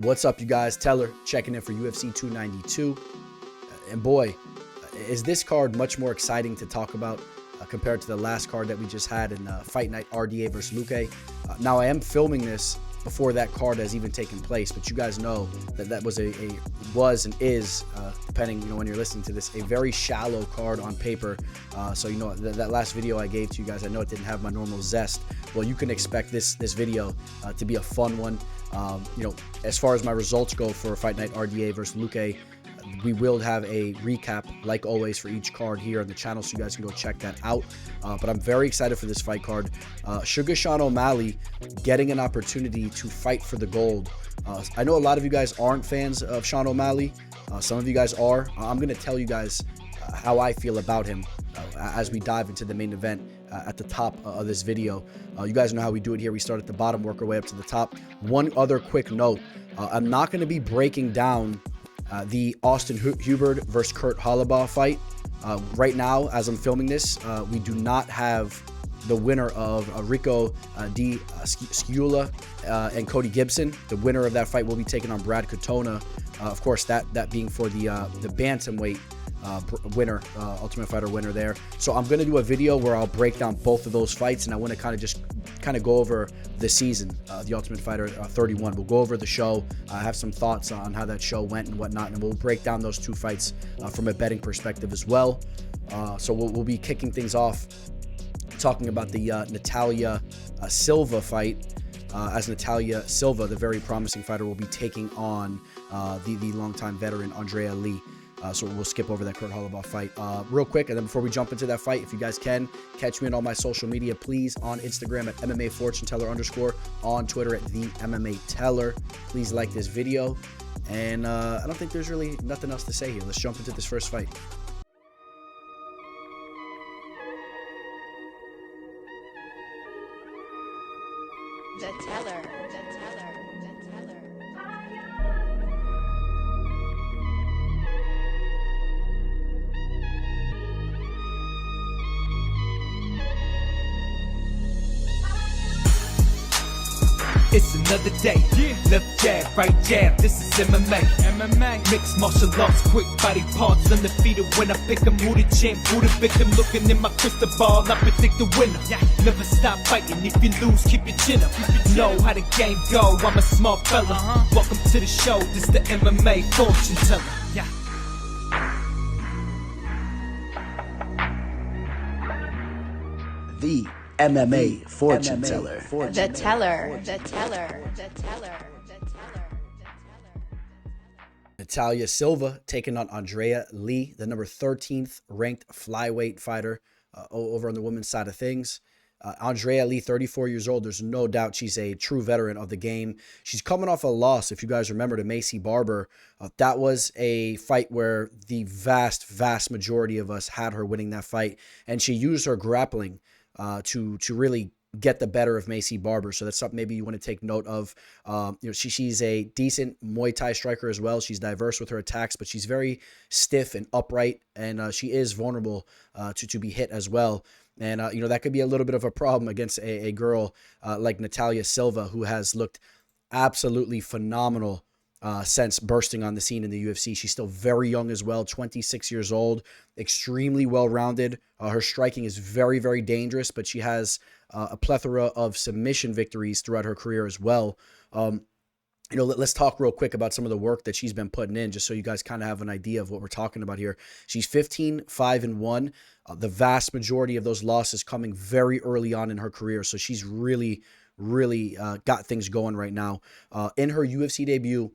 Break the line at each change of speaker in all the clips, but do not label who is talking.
What's up, you guys? Teller checking in for UFC 292. And boy, is this card much more exciting to talk about compared to the last card that we just had in Fight Night RDA versus Luque. Now, I am filming this before that card has even taken place, but you guys know that that was was and is, depending when you're listening to this, a very shallow card on paper. So that last video I gave to you guys, I know it didn't have my normal zest. Well, you can expect this video to be a fun one. As far as my results go for Fight Night RDA versus Luque, we will have a recap, like always, for each card here on the channel, so you guys can go check that out. But I'm very excited for this fight card. Sugar Sean O'Malley getting an opportunity to fight for the gold. I know a lot of you guys aren't fans of Sean O'Malley. Some of you guys are. I'm going to tell you guys how I feel about him as we dive into the main event at the top of this video. You guys know how we do it here. We start at the bottom, work our way up to the top. One other quick note. I'm not going to be breaking down the Austin Hubert versus Kurt Holobaugh fight. Right now, as I'm filming this, we do not have the winner of Rico Di Sciula and Cody Gibson. The winner of that fight will be taking on Brad Katona. Of course, that being for the bantamweight winner, Ultimate Fighter winner there. So I'm going to do a video where I'll break down both of those fights, and I want to kind of go over the season, the Ultimate Fighter 31. We'll go over the show, have some thoughts on how that show went and whatnot, and we'll break down those two fights from a betting perspective as well. So we'll be kicking things off talking about the Natália Silva fight, as Natália Silva, the very promising fighter, will be taking on the longtime veteran Andrea Lee. So we'll skip over that Kurt Holobaugh fight real quick. And then before we jump into that fight, if you guys can, catch me on all my social media, please, on Instagram at MMA Fortune Teller _, on Twitter at the MMA Teller. Please like this video. And I don't think there's really nothing else to say here. Let's jump into this first fight.
The Teller, the Teller, the Teller.
It's another day, left jab, right jab, this is MMA. Mixed martial arts, quick body parts, undefeated when I pick 'em. Who the champ, who the victim, looking in my crystal ball, I predict the winner. Never stop fighting, if you lose, keep your chin up. Know how the game go, I'm a smart fella. Welcome to the show, this the MMA Fortune Teller.
The MMA Fortune Teller.
The Teller, the Teller, the Teller, the Teller.
Natália Silva taking on Andrea Lee, the number 13th ranked flyweight fighter over on the women's side of things. Andrea Lee, 34 years old. There's no doubt she's a true veteran of the game. She's coming off a loss, if you guys remember, to Maycee Barber. That was a fight where the vast majority of us had her winning that fight, and she used her grappling to really get the better of Maycee Barber. So that's something maybe you want to take note of. She's a decent Muay Thai striker as well. She's diverse with her attacks, but she's very stiff and upright, and she is vulnerable to be hit as well. And, that could be a little bit of a problem against a girl like Natália Silva, who has looked absolutely phenomenal since bursting on the scene in the UFC. She's still very young as well, 26 years old, extremely well-rounded. Her striking is very dangerous, but she has a plethora of submission victories throughout her career as well. Let's talk real quick about some of the work that she's been putting in, just so you guys kind of have an idea of what we're talking about here. She's 15-5-1. The vast majority of those losses coming very early on in her career. So she's really got things going right now. In her UFC debut,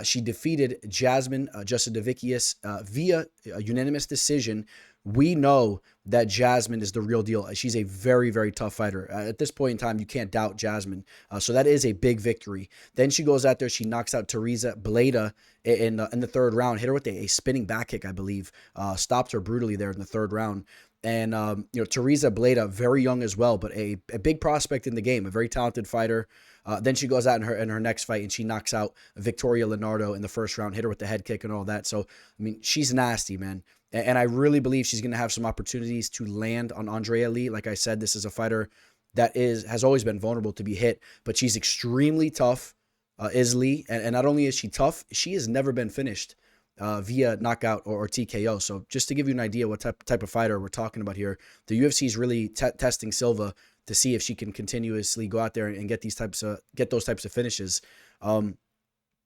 she defeated Jasmine Jasudavicius via a unanimous decision. We know that Jasmine is the real deal. She's a very tough fighter. At this point in time, you can't doubt Jasmine. So that is a big victory. Then she goes out there. She knocks out Teresa Bleda in the third round. Hit her with a spinning back kick, I believe. Stopped her brutally there in the third round. And, Teresa Bleda, very young as well, but a big prospect in the game, a very talented fighter. Then she goes out in her next fight and she knocks out Victoria Leonardo in the first round, hit her with the head kick and all that. So, she's nasty, man. And I really believe she's going to have some opportunities to land on Andrea Lee. Like I said, this is a fighter that has always been vulnerable to be hit, but she's extremely tough. is Lee. And not only is she tough, she has never been finished via knockout or TKO. So just to give you an idea what type of fighter we're talking about here, the UFC is really testing Silva to see if she can continuously go out there and get those types of finishes. And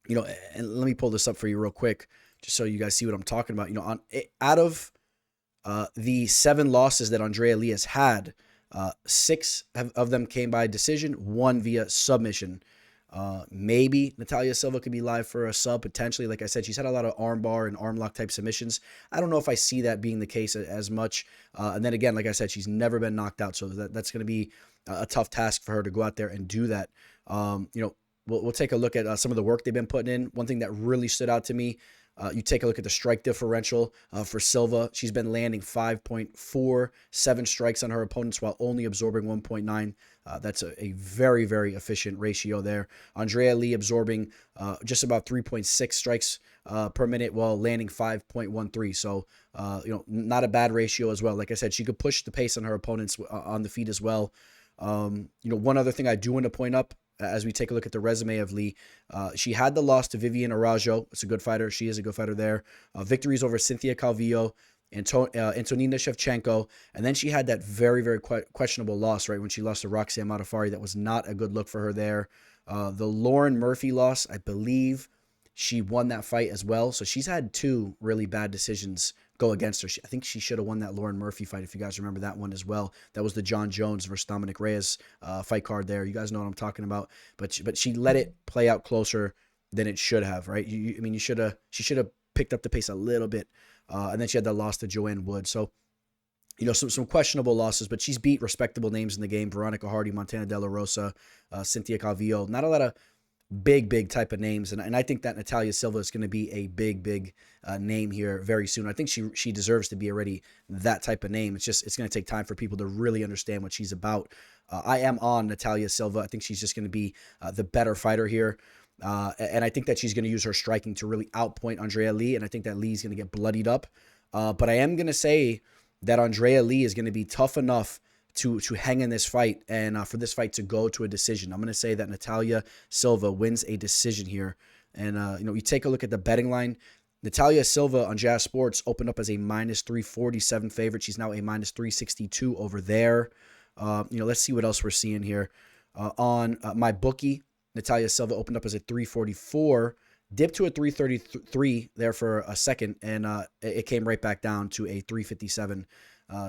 let me pull this up for you real quick, just so you guys see what I'm talking about. Out of the 7 losses that Andrea Lee has had, 6 of them came by decision, 1 via submission. Maybe Natália Silva could be live for a sub potentially. Like I said, she's had a lot of armbar and arm lock type submissions. I don't know if I see that being the case as much. And then again, like I said, she's never been knocked out, so that's going to be a tough task for her to go out there and do that. We'll take a look at some of the work they've been putting in. One thing that really stood out to me, you take a look at the strike differential for Silva. She's been landing 5.47 strikes on her opponents while only absorbing 1.9. That's a very, very efficient ratio there. Andrea Lee absorbing just about 3.6 strikes per minute while landing 5.13. So, not a bad ratio as well. Like I said, she could push the pace on her opponents on the feet as well. One other thing I do want to point up, as we take a look at the resume of Lee, she had the loss to Vivian Araújo. It's a good fighter. She is a good fighter there. Victories over Cynthia Calvillo, Antonina Shevchenko, and then she had that very, very questionable loss, right, when she lost to Roxanne Modafferi. That was not a good look for her there. The Lauren Murphy loss, I believe she won that fight as well. So she's had 2 really bad decisions go against her. I think she should have won that Lauren Murphy fight, if you guys remember that one as well. That was the John Jones versus Dominic Reyes fight card there. You guys know what I'm talking about. But she let it play out closer than it should have, right? She should have picked up the pace a little bit. And then she had that loss to Joanne Wood. So, some questionable losses, but she's beat respectable names in the game. Veronica Hardy, Montana De La Rosa, Cynthia Calvillo. Not a lot of big type of names. And I think that Natália Silva is going to be a big name here very soon. I think she deserves to be already that type of name. It's going to take time for people to really understand what she's about. I am on Natália Silva. I think she's just going to be the better fighter here. And I think that she's going to use her striking to really outpoint Andrea Lee. And I think that Lee's going to get bloodied up. But I am going to say that Andrea Lee is going to be tough enough to hang in this fight and for this fight to go to a decision. I'm going to say that Natália Silva wins a decision here. And, you take a look at the betting line. Natália Silva on Jazz Sports opened up as a minus 347 favorite. She's now a minus 362 over there. Let's see what else we're seeing here. On my bookie, Natália Silva opened up as a 344, dipped to a 333 there for a second, and it came right back down to a 357.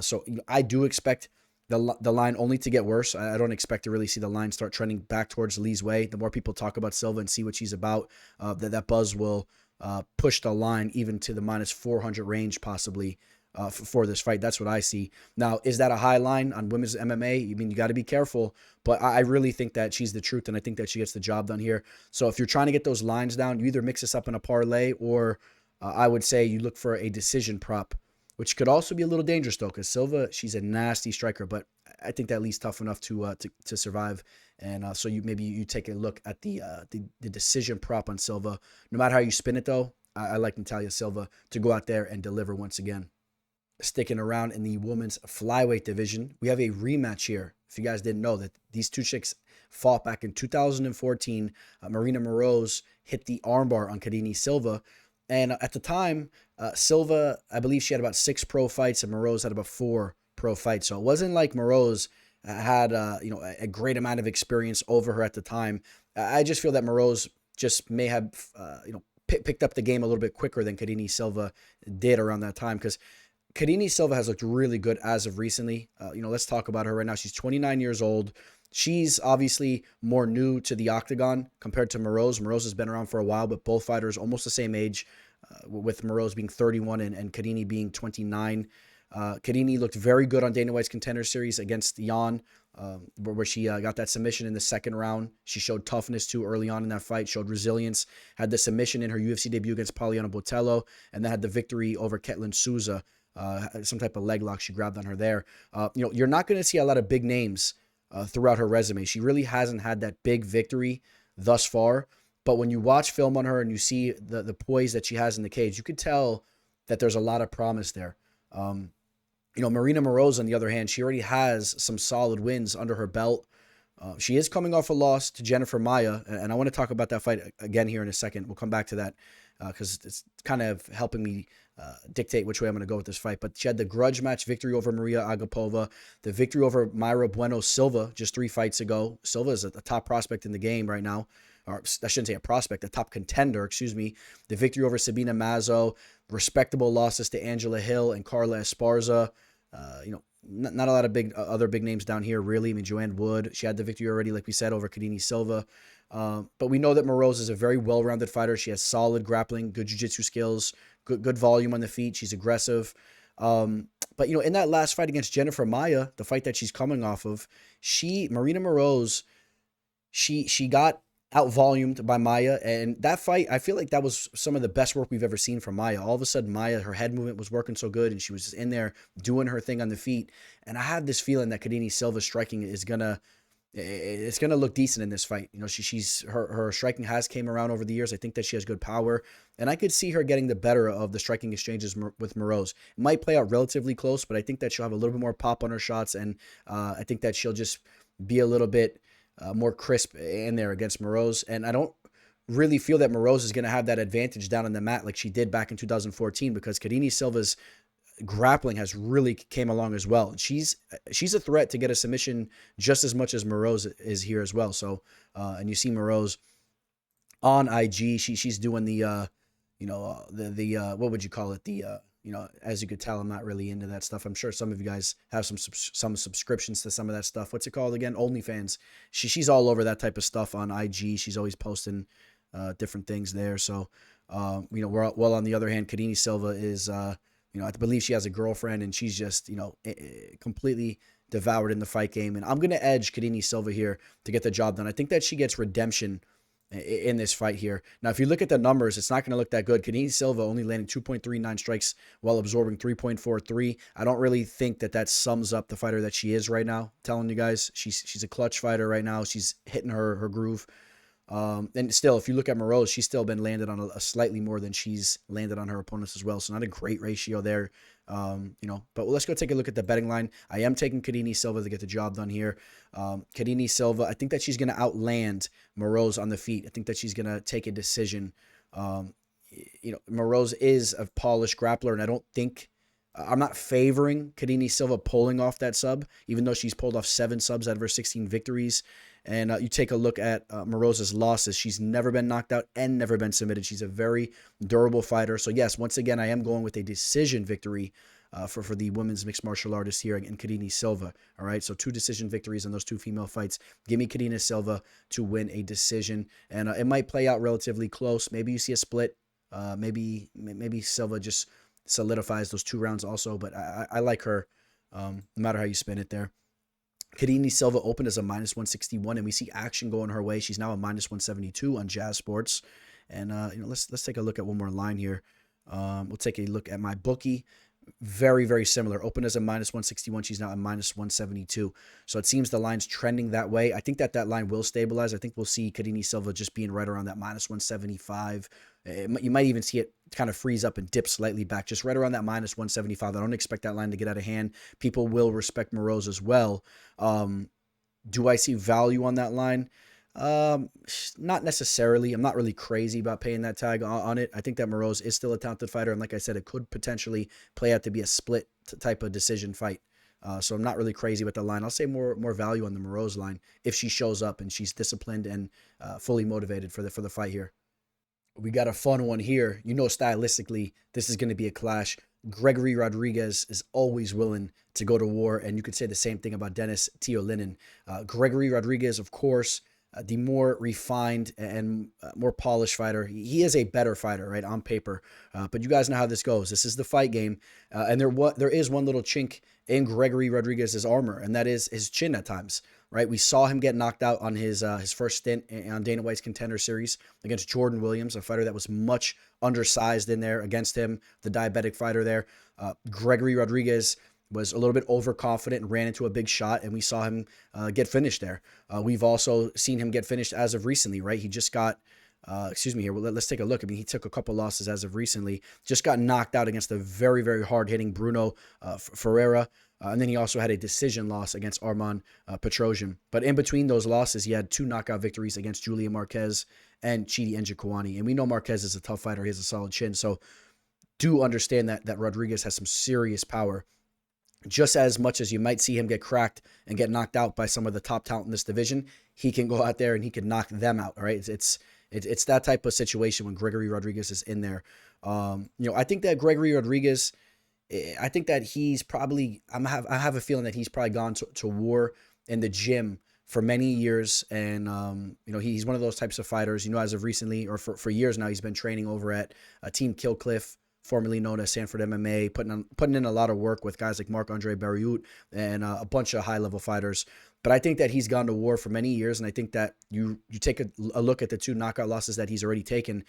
So I do expect the line only to get worse. I don't expect to really see the line start trending back towards Lee's way. The more people talk about Silva and see what she's about, that buzz will push the line even to the minus 400 range possibly for this fight. That's what I see. Now, is that a high line on women's MMA? You got to be careful, but I really think that she's the truth, and I think that she gets the job done here. So if you're trying to get those lines down, you either mix this up in a parlay, or I would say you look for a decision prop, which could also be a little dangerous though, because Silva, she's a nasty striker, but I think that Lee's tough enough to survive. And so you take a look at the decision prop on Silva. No matter how you spin it though, I like Natália Silva to go out there and deliver once again. Sticking around in the women's flyweight division, we have a rematch here. If you guys didn't know that these two chicks fought back in 2014, Maryna Moroz hit the armbar on Karine Silva. And at the time, Silva, I believe she had about 6 pro fights, and Moroz had about 4 pro fights. So it wasn't like Moroz had a great amount of experience over her at the time. I just feel that Moroz just may have picked up the game a little bit quicker than Karine Silva did around that time, because Karine Silva has looked really good as of recently. Let's talk about her right now. She's 29 years old. She's obviously more new to the octagon compared to Moroz. Moroz has been around for a while, but both fighters almost the same age, with Moroz being 31 and Karine being 29. Karine looked very good on Dana White's Contender Series against Jan, where she got that submission in the second round. She showed toughness too early on in that fight, showed resilience, had the submission in her UFC debut against Poliana Botello, and then had the victory over Ketlin Souza. Some type of leg lock she grabbed on her there. You're not going to see a lot of big names throughout her resume. She really hasn't had that big victory thus far. But when you watch film on her and you see the poise that she has in the cage, you could tell that there's a lot of promise there. Maryna Moroz, on the other hand, she already has some solid wins under her belt. She is coming off a loss to Jennifer Maia, and I want to talk about that fight again here in a second. We'll come back to that because it's kind of helping me dictate which way I'm going to go with this fight. But she had the grudge match victory over Maria Agapova, the victory over Mayra Bueno Silva just 3 fights ago. Silva is a top prospect in the game right now. Or I shouldn't say a prospect, a top contender, excuse me. The victory over Sabina Mazo, respectable losses to Angela Hill and Carla Esparza. Not a lot of other big names down here, really. I mean, Joanne Wood, she had the victory already, like we said, over Karine Silva. But we know that Moroz is a very well-rounded fighter. She has solid grappling, good jiu-jitsu skills, good volume on the feet. She's aggressive. But, in that last fight against Jennifer Maia, the fight that she's coming off of, Maryna Moroz, she got out-volumed by Maia, and that fight, I feel like that was some of the best work we've ever seen from Maia. All of a sudden, Maia, her head movement was working so good, and she was just in there doing her thing on the feet. And I have this feeling that Karine Silva's striking is gonna look decent in this fight. Her striking has came around over the years. I think that she has good power, and I could see her getting the better of the striking exchanges with Moroz. It might play out relatively close, but I think that she'll have a little bit more pop on her shots, and I think that she'll just be a little bit more crisp in there against Moroz. And I don't really feel that Moroz is going to have that advantage down on the mat like she did back in 2014, because Karine Silva's grappling has really came along as well. And she's a threat to get a submission just as much as Moroz is here as well. So, and you see Moroz on IG, she's doing the what would you call it? As you could tell, I'm not really into that stuff. I'm sure some of you guys have some subscriptions to some of that stuff. What's it called again? OnlyFans. She's all over that type of stuff on IG. She's always posting different things there. So, well, on the other hand, Karine Silva is, I believe she has a girlfriend, and she's just, completely devoured in the fight game. And I'm going to edge Karine Silva here to get the job done. I think that she gets redemption in this fight here. Now, if you look at the numbers, it's not going to look that good. Karine Silva only landing 2.39 strikes while absorbing 3.43. I don't really think that sums up the fighter that she is right now. I'm telling you guys, she's a clutch fighter right now. She's hitting her groove. And still, if you look at Moroz, she's still been landed on a slightly more than she's landed on her opponents as well. So not a great ratio there. But let's go take a look at the betting line. I am taking Karine Silva to get the job done here. Karine Silva, I think that she's going to outland Moroz on the feet. I think that she's going to take a decision. Moroz is a polished grappler, and I don't think I'm not favoring Karine Silva pulling off that sub, even though she's pulled off 7 subs out of her 16 victories. And you take a look at Moroz's losses. She's never been knocked out and never been submitted. She's a very durable fighter. So, yes, once again, I am going with a decision victory for the women's mixed martial artists here in Karine Silva. All right, so 2 decision victories in those 2 female fights. Give me Karine Silva to win a decision. And it might play out relatively close. Maybe you see a split. Maybe Silva just solidifies those 2 rounds also. But I like her no matter how you spin it there. Karine Silva opened as a -161, and we see action going her way. She's now a -172 on Jazz Sports. And let's take a look at one more line here. We'll take a look at my bookie. Very, very similar. Open as a -161. She's now a -172. So it seems the line's trending that way. I think that line will stabilize. I think we'll see Karine Silva just being right around that -175. You might even see it kind of freeze up and dip slightly back, just right around that -175. I don't expect that line to get out of hand. People will respect Moroz as well. Do I see value on that line? Not necessarily. I'm not really crazy about paying that tag on it. I think that Moroz is still a talented fighter, and like I said, it could potentially play out to be a split type of decision fight. So I'm not really crazy with the line. I'll say more value on the Moroz line if she shows up and she's disciplined and fully motivated for the fight here. We got a fun one here. Stylistically, this is going to be a clash. Gregory Rodrigues is always willing to go to war, and you could say the same thing about Denis Tiuliulin. Gregory Rodrigues, of course, the more refined and more polished fighter. He is a better fighter, right, on paper. But you guys know how this goes. This is the fight game. And there is one little chink in Gregory Rodrigues' armor, and that is his chin at times, right? We saw him get knocked out on his first stint on Dana White's Contender Series against Jordan Williams, a fighter that was much undersized in there against him, the diabetic fighter there. Gregory Rodrigues was a little bit overconfident and ran into a big shot, and we saw him get finished there. We've also seen him get finished as of recently, right? He just got, here, let's take a look. I mean, he took a couple losses as of recently. Just got knocked out against a very, very hard-hitting Bruno Ferreira. And then he also had a decision loss against Arman Petrosian. But in between those losses, he had 2 knockout victories against Julian Marquez and Chidi Njokuani. And we know Marquez is a tough fighter. He has a solid chin. So do understand that Rodrigues has some serious power. Just as much as you might see him get cracked and get knocked out by some of the top talent in this division, he can go out there and he can knock them out. All right, it's that type of situation when Gregory Rodrigues is in there. I think that Gregory Rodrigues, I think that he's probably, I have a feeling that he's probably gone to war in the gym for many years. And, he's one of those types of fighters, as of recently, or for years now, he's been training over at Team Killcliff, formerly known as Sanford MMA, putting in a lot of work with guys like Marc-Andre Barriot and a bunch of high-level fighters. But I think that he's gone to war for many years, and I think that you take a look at the 2 knockout losses that he's already taken,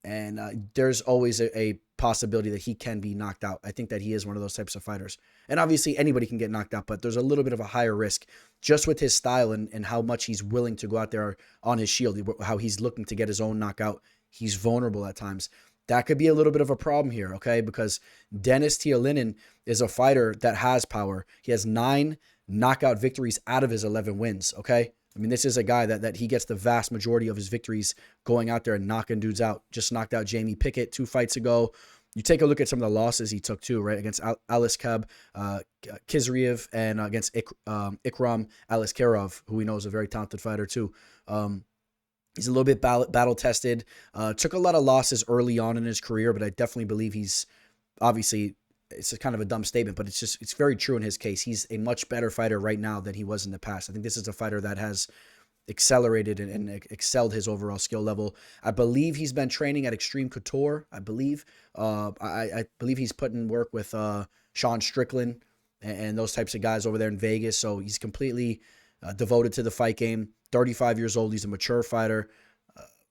and there's always a possibility that he can be knocked out. I think that he is one of those types of fighters. And obviously, anybody can get knocked out, but there's a little bit of a higher risk just with his style and how much he's willing to go out there on his shield, how he's looking to get his own knockout. He's vulnerable at times. That could be a little bit of a problem here, okay? Because Denis Tiuliulin is a fighter that has power. He has 9 knockout victories out of his 11 wins, okay? I mean, this is a guy that he gets the vast majority of his victories going out there and knocking dudes out. Just knocked out Jamie Pickett 2 fights ago. You take a look at some of the losses he took too, right? Against Aliskab Kizriev and against Ikram Aliskerov, who we know is a very talented fighter too. He's a little bit battle-tested. Took a lot of losses early on in his career, but I definitely believe he's, obviously, it's a kind of a dumb statement, but it's very true in his case. He's a much better fighter right now than he was in the past. I think this is a fighter that has accelerated and excelled his overall skill level. I believe he's been training at Extreme Couture, I believe. I believe he's put in work with Sean Strickland and those types of guys over there in Vegas, so he's completely devoted to the fight game. 35 years old. He's a mature fighter.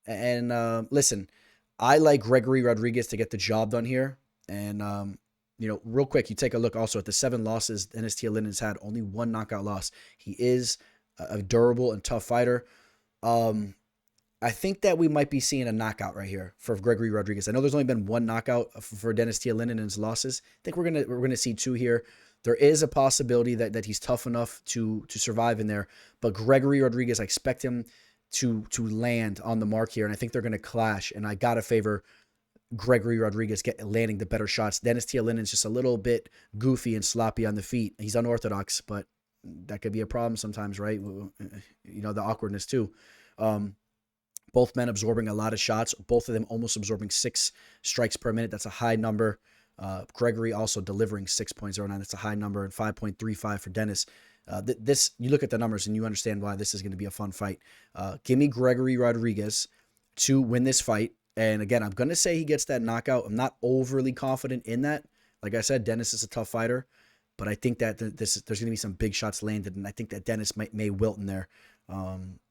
Listen, I like Gregory Rodrigues to get the job done here. And, real quick, you take a look also at the 7 losses Denis Tiuliulin has had, only 1 knockout loss. He is a durable and tough fighter. I think that we might be seeing a knockout right here for Gregory Rodrigues. I know there's only been 1 knockout for Denis Tiuliulin in his losses. I think we're gonna see 2 here. There is a possibility that he's tough enough to survive in there. But Gregory Rodrigues, I expect him to land on the mark here, and I think they're going to clash. And I got to favor Gregory Rodrigues landing the better shots. Denis Tiuliulin is just a little bit goofy and sloppy on the feet. He's unorthodox, but that could be a problem sometimes, right? The awkwardness too. Both men absorbing a lot of shots. Both of them almost absorbing 6 strikes per minute. That's a high number. Gregory also delivering 6.09. That's a high number, and 5.35 for Denis. You look at the numbers and you understand why this is going to be a fun fight. Give me Gregory Rodrigues to win this fight. And again, I'm going to say he gets that knockout. I'm not overly confident in that. Like I said, Denis is a tough fighter, but I think that there's going to be some big shots landed, and I think that Denis may wilt in there.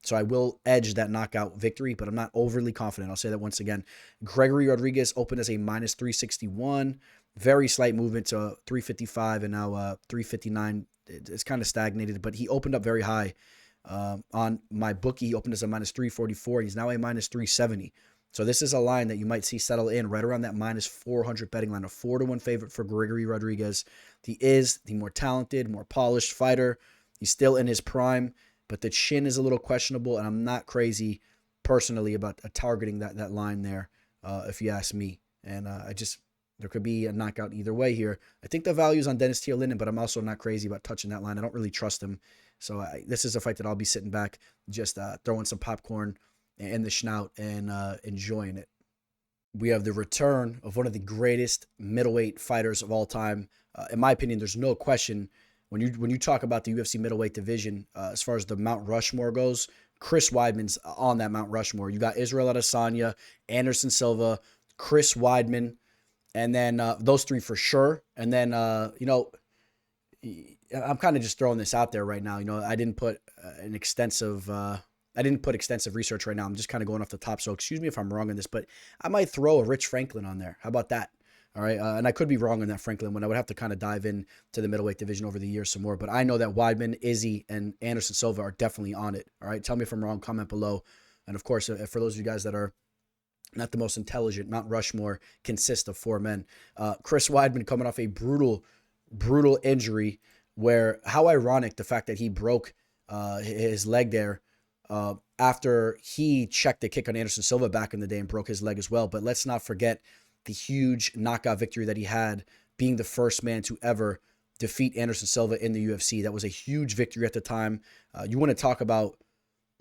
So I will edge that knockout victory, but I'm not overly confident. I'll say that once again. Gregory Rodrigues opened as a minus 361. Very slight movement to 355 and now 359. It's kind of stagnated, but he opened up very high. On my bookie, he opened as a minus 344. He's now a minus 370. So this is a line that you might see settle in right around that minus 400 betting line. A 4-1 favorite for Gregory Rodrigues. He is the more talented, more polished fighter. He's still in his prime, but the chin is a little questionable, and I'm not crazy personally about targeting that line there, if you ask me. And there could be a knockout either way here. I think the value is on Denis Tiuliulin, but I'm also not crazy about touching that line. I don't really trust him. So this is a fight that I'll be sitting back, just throwing some popcorn in the schnout and enjoying it. We have the return of one of the greatest middleweight fighters of all time. In my opinion, there's no question when you talk about the UFC middleweight division, as far as the Mount Rushmore goes, Chris Weidman's on that Mount Rushmore. You got Israel Adesanya, Anderson Silva, Chris Weidman, and then those 3 for sure. And then, I'm kind of just throwing this out there right now. I didn't put extensive research right now. I'm just kind of going off the top. So excuse me if I'm wrong on this, but I might throw a Rich Franklin on there. How about that? All right. And I could be wrong on that Franklin one. I would have to kind of dive in to the middleweight division over the years some more. But I know that Weidman, Izzy, and Anderson Silva are definitely on it. All right. Tell me if I'm wrong. Comment below. And of course, for those of you guys that are not the most intelligent, Mount Rushmore consists of 4 men. Chris Weidman coming off a brutal injury where how ironic the fact that he broke his leg there after he checked the kick on Anderson Silva back in the day and broke his leg as well. But let's not forget the huge knockout victory that he had, being the first man to ever defeat Anderson Silva in the UFC. That was a huge victory at the time. You want to talk about,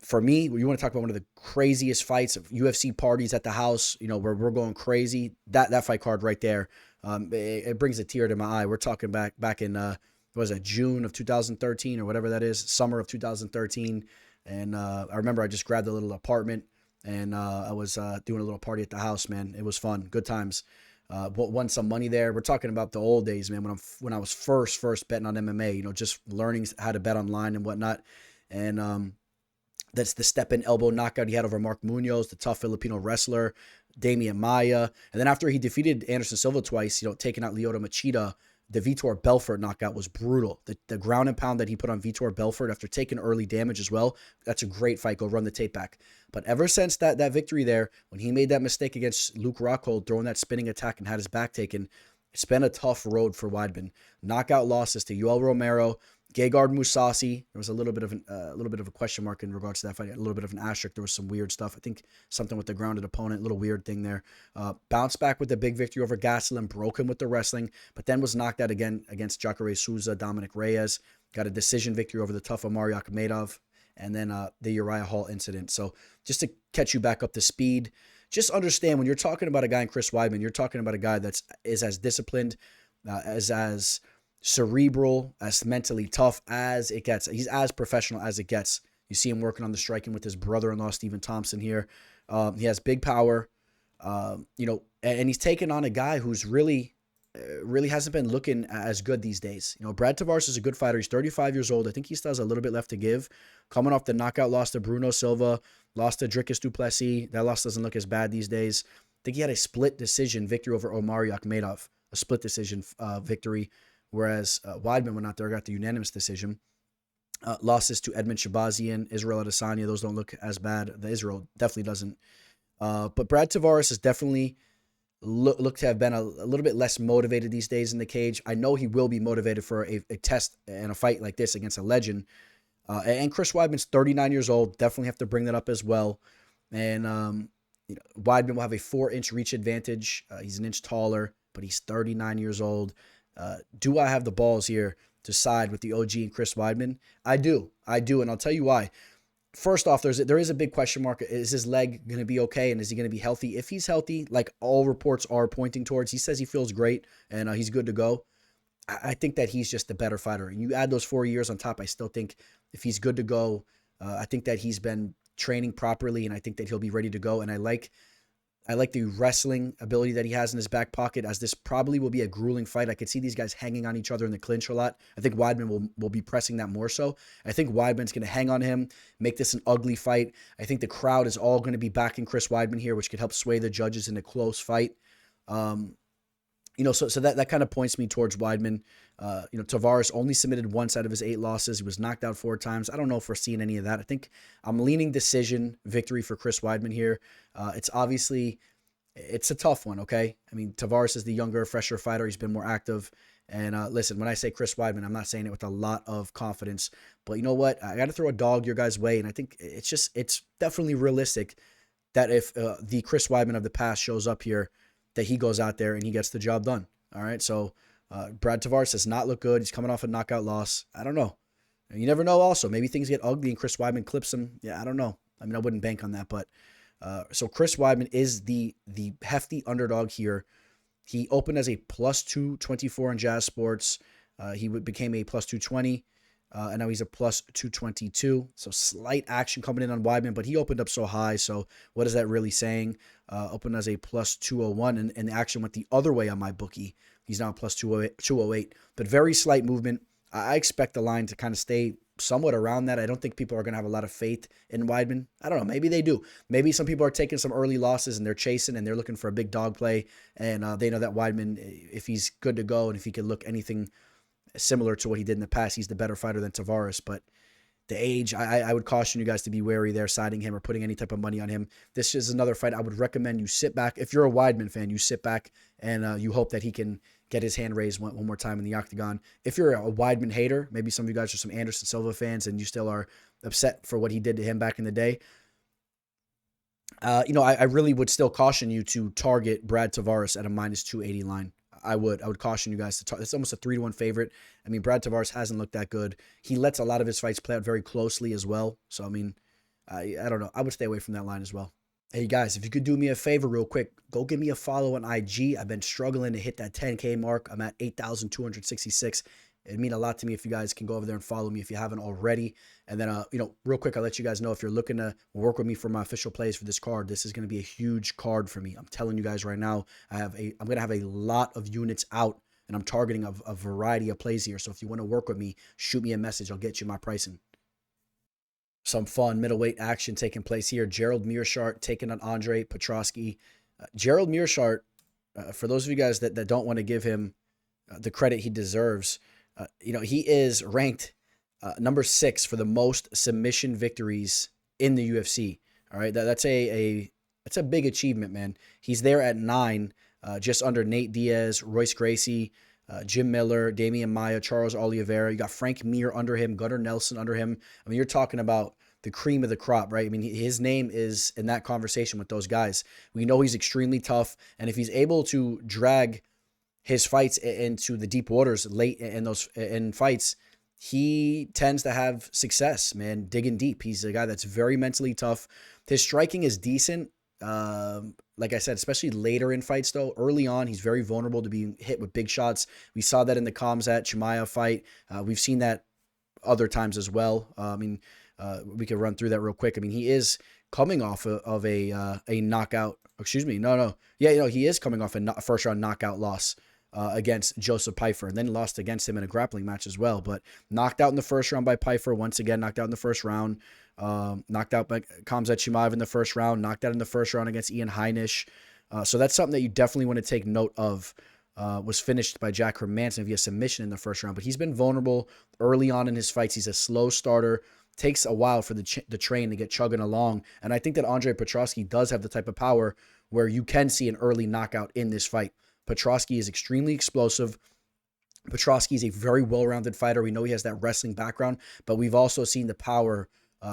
for me, you want to talk about one of the craziest fights of UFC parties at the house, where we're going crazy. That fight card right there, it brings a tear to my eye. We're talking back in, what was it, June of 2013 or whatever that is, summer of 2013. And I remember I just grabbed a little apartment and I was doing a little party at the house, man. It was fun. Good times. Won some money there. We're talking about the old days, man, when I was first betting on MMA, just learning how to bet online and whatnot. And that's the step-in elbow knockout he had over Mark Munhoz, the tough Filipino wrestler, Damian Maia. And then after he defeated Anderson Silva twice, taking out Lyoto Machida, the Vitor Belfort knockout was brutal. The ground and pound that he put on Vitor Belfort after taking early damage as well, that's a great fight. Go run the tape back. But ever since that victory there, when he made that mistake against Luke Rockhold, throwing that spinning attack and had his back taken, it's been a tough road for Weidman. Knockout losses to Yoel Romero, Gegard Mousasi. There was a little bit of a question mark in regards to that fight. A little bit of an asterisk. There was some weird stuff. I think something with the grounded opponent. A little weird thing there. Bounced back with the big victory over Gastelum. Broke him with the wrestling, but then was knocked out again against Jacare Souza, Dominic Reyes. Got a decision victory over the tough Omari Akhmedov, and then the Uriah Hall incident. So just to catch you back up to speed, just understand when you're talking about a guy in Chris Weidman, you're talking about a guy is as disciplined, as cerebral, as mentally tough as it gets. He's as professional as it gets. You see him working on the striking with his brother-in-law, Stephen Thompson here. He has big power, and he's taken on a guy who's really hasn't been looking as good these days. Brad Tavares is a good fighter. He's 35 years old. I think he still has a little bit left to give. Coming off the knockout loss to Bruno Silva, lost to Dricus du Plessis. That loss doesn't look as bad these days. I think he had a split decision victory over Omari Akhmedov, a split decision victory. Whereas Weidman went out there, got the unanimous decision. Losses to Edmund Shabazian, Israel Adesanya, those don't look as bad. The Israel definitely doesn't. But Brad Tavares has definitely looked to have been a little bit less motivated these days in the cage. I know he will be motivated for a test and a fight like this against a legend. And Chris Weidman's 39 years old. Definitely have to bring that up as well. And Weidman will have a 4-inch reach advantage. He's an inch taller, but he's 39 years old. Do I have the balls here to side with the OG and Chris Weidman? I do, and I'll tell you why. First off, there is a big question mark. Is his leg going to be okay, and is he going to be healthy? If he's healthy, like all reports are pointing towards, he says he feels great, and he's good to go. I think that he's just a better fighter. And you add those 4 years on top, I still think if he's good to go, I think that he's been training properly, and I think that he'll be ready to go. And I like the wrestling ability that he has in his back pocket, as this probably will be a grueling fight. I could see these guys hanging on each other in the clinch a lot. I think Weidman will be pressing that more so. I think Weidman's going to hang on him, make this an ugly fight. I think the crowd is all going to be backing Chris Weidman here, which could help sway the judges in a close fight. So that kind of points me towards Weidman. Tavares only submitted once out of his 8 losses. He was knocked out 4 times. I don't know if we're seeing any of that. I think I'm leaning decision victory for Chris Weidman here. It's a tough one, okay? I mean, Tavares is the younger, fresher fighter. He's been more active. And listen, when I say Chris Weidman, I'm not saying it with a lot of confidence. But you know what? I got to throw a dog your guys' way. And I think it's definitely realistic that if the Chris Weidman of the past shows up here, that he goes out there and he gets the job done. All right, so Brad Tavares does not look good. He's coming off a knockout loss. I don't know. You never know also. Maybe things get ugly and Chris Weidman clips him. Yeah, I don't know. I mean, I wouldn't bank on that. But so Chris Weidman is the hefty underdog here. He opened as a plus 224 in Jazz Sports. He became a plus 220. And now he's a plus 222. So slight action coming in on Weidman, but he opened up so high. So what is that really saying? Opened as a plus 201, and the action went the other way on my bookie. He's now plus 208, but very slight movement. I expect the line to kind of stay somewhat around that. I don't think people are going to have a lot of faith in Weidman. I don't know. Maybe they do. Maybe some people are taking some early losses and they're chasing and they're looking for a big dog play. And they know that Weidman, if he's good to go and if he could look anything similar to what he did in the past, he's the better fighter than Tavares. But the age, I would caution you guys to be wary there, siding him or putting any type of money on him. This is another fight I would recommend you sit back. If you're a Weidman fan, you sit back and you hope that he can get his hand raised one more time in the octagon. If you're a Weidman hater, maybe some of you guys are some Anderson Silva fans and you still are upset for what he did to him back in the day, I really would still caution you to target Brad Tavares at a -280 line. I would caution you guys to target. It's almost a 3-1 favorite. I mean, Brad Tavares hasn't looked that good. He lets a lot of his fights play out very closely as well. So, I mean, I don't know. I would stay away from that line as well. Hey, guys, if you could do me a favor real quick, go give me a follow on IG. I've been struggling to hit that 10K mark. I'm at 8,266. It'd mean a lot to me if you guys can go over there and follow me if you haven't already. And then, real quick, I'll let you guys know if you're looking to work with me for my official plays for this card, this is going to be a huge card for me. I'm telling you guys right now, I'm going to have a lot of units out, and I'm targeting a variety of plays here. So if you want to work with me, shoot me a message. I'll get you my pricing. Some fun middleweight action taking place here. Gerald Meerschaert taking on Andrea Petroski. Gerald Meerschaert, for those of you guys that don't want to give him the credit he deserves, he is ranked number 6 for the most submission victories in the UFC. All right, that's a big achievement, man. He's there at 9, just under Nate Diaz, Royce Gracie, Jim Miller, Damian Maia, Charles Oliveira. You got Frank Mir under him, Gunnar Nelson under him. I mean, you're talking about the cream of the crop, right? I mean, his name is in that conversation with those guys. We know he's extremely tough, and if he's able to drag his fights into the deep waters late in fights, he tends to have success, man, digging deep. He's a guy that's very mentally tough. His striking is decent. Like I said, especially later in fights, though. Early on, he's very vulnerable to being hit with big shots. We saw that in the Khamzat Chimaev fight. We've seen that other times as well. We could run through that real quick. I mean, he is coming off of a knockout. Excuse me. No. Yeah, he is coming off a first-round knockout loss against Joseph Pyfer, and then lost against him in a grappling match as well. But knocked out in the first round by Pyfer. Once again, knocked out in the first round. Knocked out by Khamzat Chimaev in the first round. Knocked out in the first round against Ian Heinisch. So that's something that you definitely want to take note of. Was finished by Jack Hermanson via submission in the first round. But he's been vulnerable early on in his fights. He's a slow starter. Takes a while for the train to get chugging along. And I think that Andrea Petroski does have the type of power where you can see an early knockout in this fight. Petroski is extremely explosive. Petroski is a very well-rounded fighter. We know he has that wrestling background, but we've also seen the power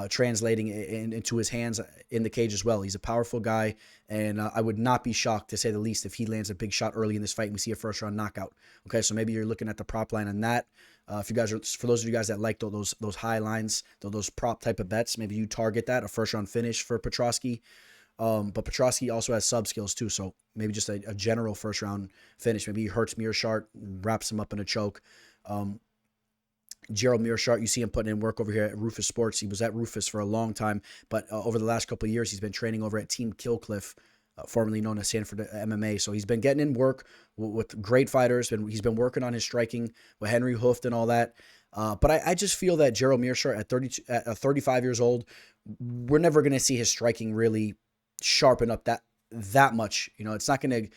translating into his hands in the cage as well. He's a powerful guy, and I would not be shocked, to say the least, if he lands a big shot early in this fight and we see a first-round knockout. Okay, so maybe you're looking at the prop line on that. For those of you guys that like those high lines, those prop type of bets, maybe you target that, a first-round finish for Petroski. But Petroski also has sub skills too, so maybe just a general first round finish. Maybe he hurts Meerschaert, wraps him up in a choke. Gerald Meerschaert, you see him putting in work over here at Rufus Sports. He was at Rufus for a long time, but over the last couple of years, he's been training over at Team Killcliff, formerly known as Sanford MMA. So he's been getting in work with great fighters, and he's been working on his striking with Henry Hooft and all that. But I just feel that Gerald Meerschaert at 35 years old, we're never going to see his striking really sharpen up that much. It's not going to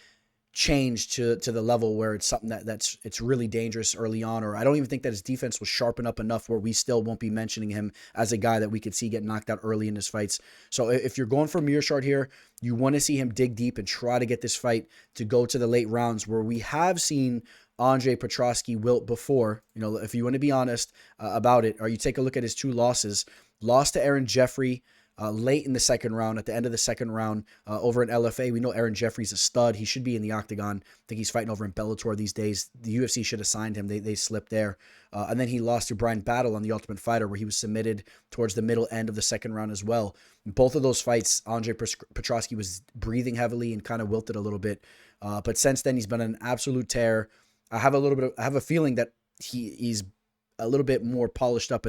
change to the level where it's something it's really dangerous early on, or I don't even think that his defense will sharpen up enough where we still won't be mentioning him as a guy that we could see get knocked out early in his fights. So if you're going for Meerschaert here, you want to see him dig deep and try to get this fight to go to the late rounds, where we have seen Andrea Petroski wilt before. If you want to be honest about it, or you take a look at his 2 losses, lost to Aaron Jeffrey late in the second round, at the end of the second round, over in LFA. We know Aaron Jeffrey's a stud. He should be in the octagon. I think he's fighting over in Bellator these days. The UFC should have signed him. They slipped there. And then he lost to Brian Battle on The Ultimate Fighter, where he was submitted towards the middle end of the second round as well. In both of those fights, Andrea Petroski was breathing heavily and kind of wilted a little bit. But since then, he's been an absolute tear. I have a feeling that he's a little bit more polished up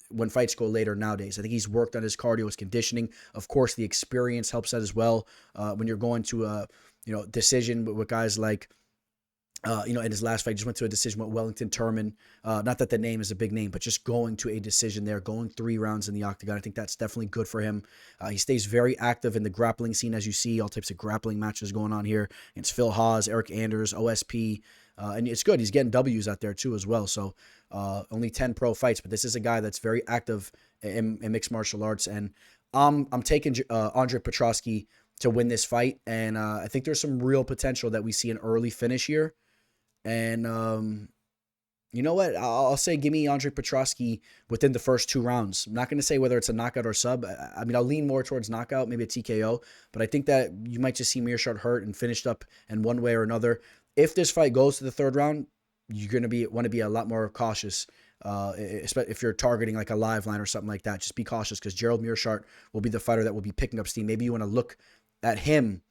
when fights go later nowadays. I think he's worked on his cardio, his conditioning. Of course, the experience helps that as well. When you're going to a decision with guys like, in his last fight, just went to a decision with Wellington Turman. Not that the name is a big name, but just going to a decision there, going 3 rounds in the octagon. I think that's definitely good for him. He stays very active in the grappling scene, as you see, all types of grappling matches going on here against Phil Haas, Eric Anders, OSP. And it's good. He's getting W's out there too as well. So only 10 pro fights, but this is a guy that's very active in mixed martial arts. And I'm taking Andrea Petroski to win this fight. And I think there's some real potential that we see an early finish here. And you know what? I'll say give me Andre Petroski within the first 2 rounds. I'm not going to say whether it's a knockout or sub. I mean, I'll lean more towards knockout, maybe a TKO. But I think that you might just see Meerschaert hurt and finished up in one way or another. If this fight goes to the 3rd round, you're going to want to be a lot more cautious, especially if you're targeting like a live line or something like that. Just be cautious because Gerald Meerschaert will be the fighter that will be picking up steam. Maybe you want to look at him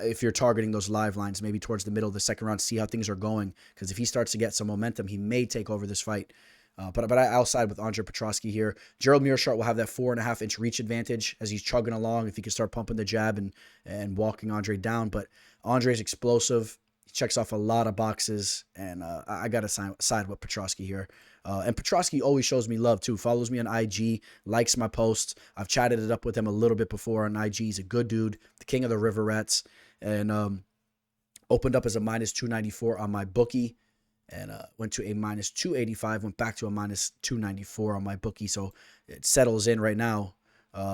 if you're targeting those live lines, maybe towards the middle of the 2nd round, see how things are going. Because if he starts to get some momentum, he may take over this fight. But I'll side with Andre Petroski here. Gerald Meerschaert will have that 4.5-inch reach advantage as he's chugging along. If he can start pumping the jab and walking Andre down. But Andre's explosive. He checks off a lot of boxes. And I got to side with Petroski here. And Petroski always shows me love, too. Follows me on IG, likes my posts. I've chatted it up with him a little bit before on IG. He's a good dude, the king of the river rats. And opened up as a -294 on my bookie. And went to a -285, went back to a -294 on my bookie. So it settles in right now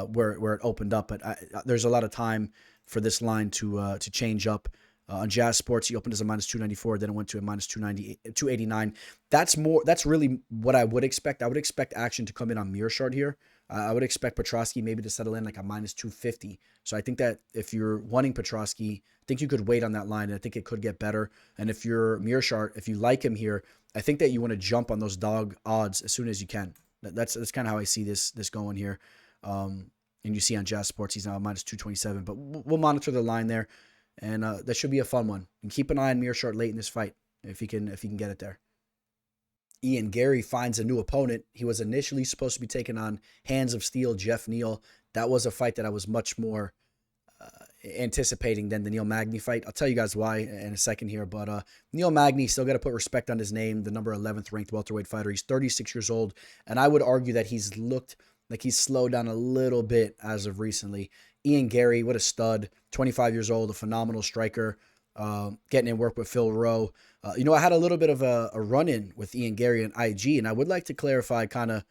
where it opened up. But there's a lot of time for this line to change up. On Jazz Sports, he opened as a -294, then it went to a -289. That's really what I would expect. I would expect action to come in on Meerschaert here. I would expect Petroski maybe to settle in like a -250. So I think that if you're wanting Petroski, I think you could wait on that line, and I think it could get better. And if you're Meerschaert, if you like him here, I think that you want to jump on those dog odds as soon as you can. That's kind of how I see this going here. And you see on Jazz Sports, he's now a -227. But we'll monitor the line there. And that should be a fun one. And keep an eye on Meerschaert late in this fight if he can get it there. Garry finds a new opponent. He was initially supposed to be taking on Hands of Steel, Jeff Neal. That was a fight that I was much more anticipating than the Neil Magny fight. I'll tell you guys why in a second here. But Neil Magny, still got to put respect on his name, the number 11th ranked welterweight fighter. He's 36 years old. And I would argue that he's looked like he's slowed down a little bit as of recently. Garry, what a stud, 25 years old, a phenomenal striker, getting in work with Phil Rowe. I had a little bit of a run-in with Garry and IG, and I would like to clarify kind of,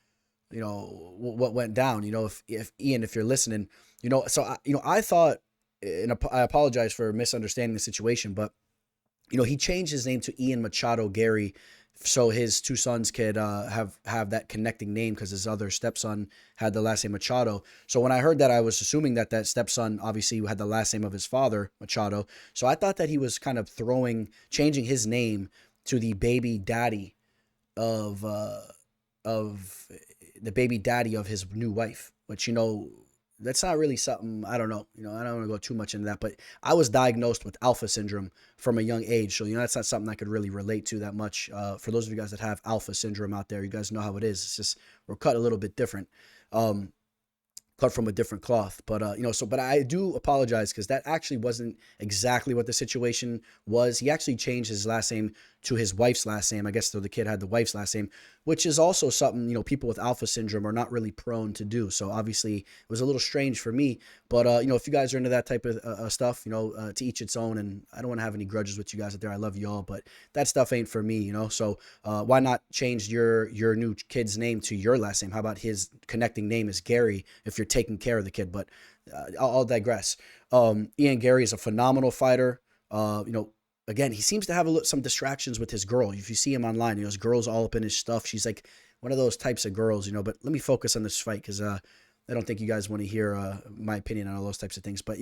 what went down, if Ian, if you're listening, I thought, and I apologize for misunderstanding the situation, but, he changed his name to Ian Machado Garry so his 2 sons could have that connecting name because his other stepson had the last name Machado. So when I heard that, I was assuming that stepson obviously had the last name of his father, Machado. So I thought that he was kind of changing his name to the baby daddy of his new wife, which, that's not really something, I don't know. I don't want to go too much into that, but I was diagnosed with alpha syndrome from a young age. So, that's not something I could really relate to that much. For those of you guys that have alpha syndrome out there, you guys know how it is. It's just, we're cut a little bit different. Cut from a different cloth. But, but I do apologize because that actually wasn't exactly what the situation was. He actually changed his last name to his wife's last name. I guess so the kid had the wife's last name, which is also something, people with alpha syndrome are not really prone to do. So obviously it was a little strange for me, but, if you guys are into that type of stuff, to each its own, and I don't want to have any grudges with you guys out there. I love you all, but that stuff ain't for me, so, why not change your new kid's name to your last name? How about his connecting name is Garry if you're taking care of the kid? But I'll digress. Garry is a phenomenal fighter. Again, he seems to have some distractions with his girl. If you see him online, his girl's all up in his stuff. She's like one of those types of girls, but let me focus on this fight because I don't think you guys want to hear my opinion on all those types of things. But,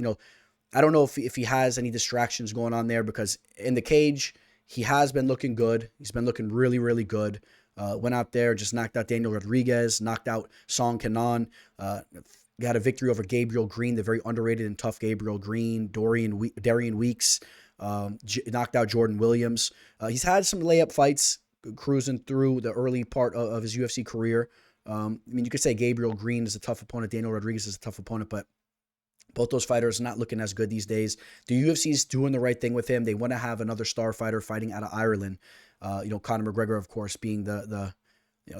I don't know if he has any distractions going on there because in the cage, he has been looking good. He's been looking really, really good. Went out there, just knocked out Daniel Rodrigues, knocked out Song Kenan, got a victory over Gabriel Green, the very underrated and tough Gabriel Green, Darian Weeks, knocked out Jordan Williams. He's had some layup fights cruising through the early part of his UFC career. You could say Gabriel Green is a tough opponent, Daniel Rodrigues is a tough opponent, but both those fighters are not looking as good these days. The UFC is doing the right thing with him. They want to have another star fighter fighting out of Ireland. Conor McGregor, of course, being the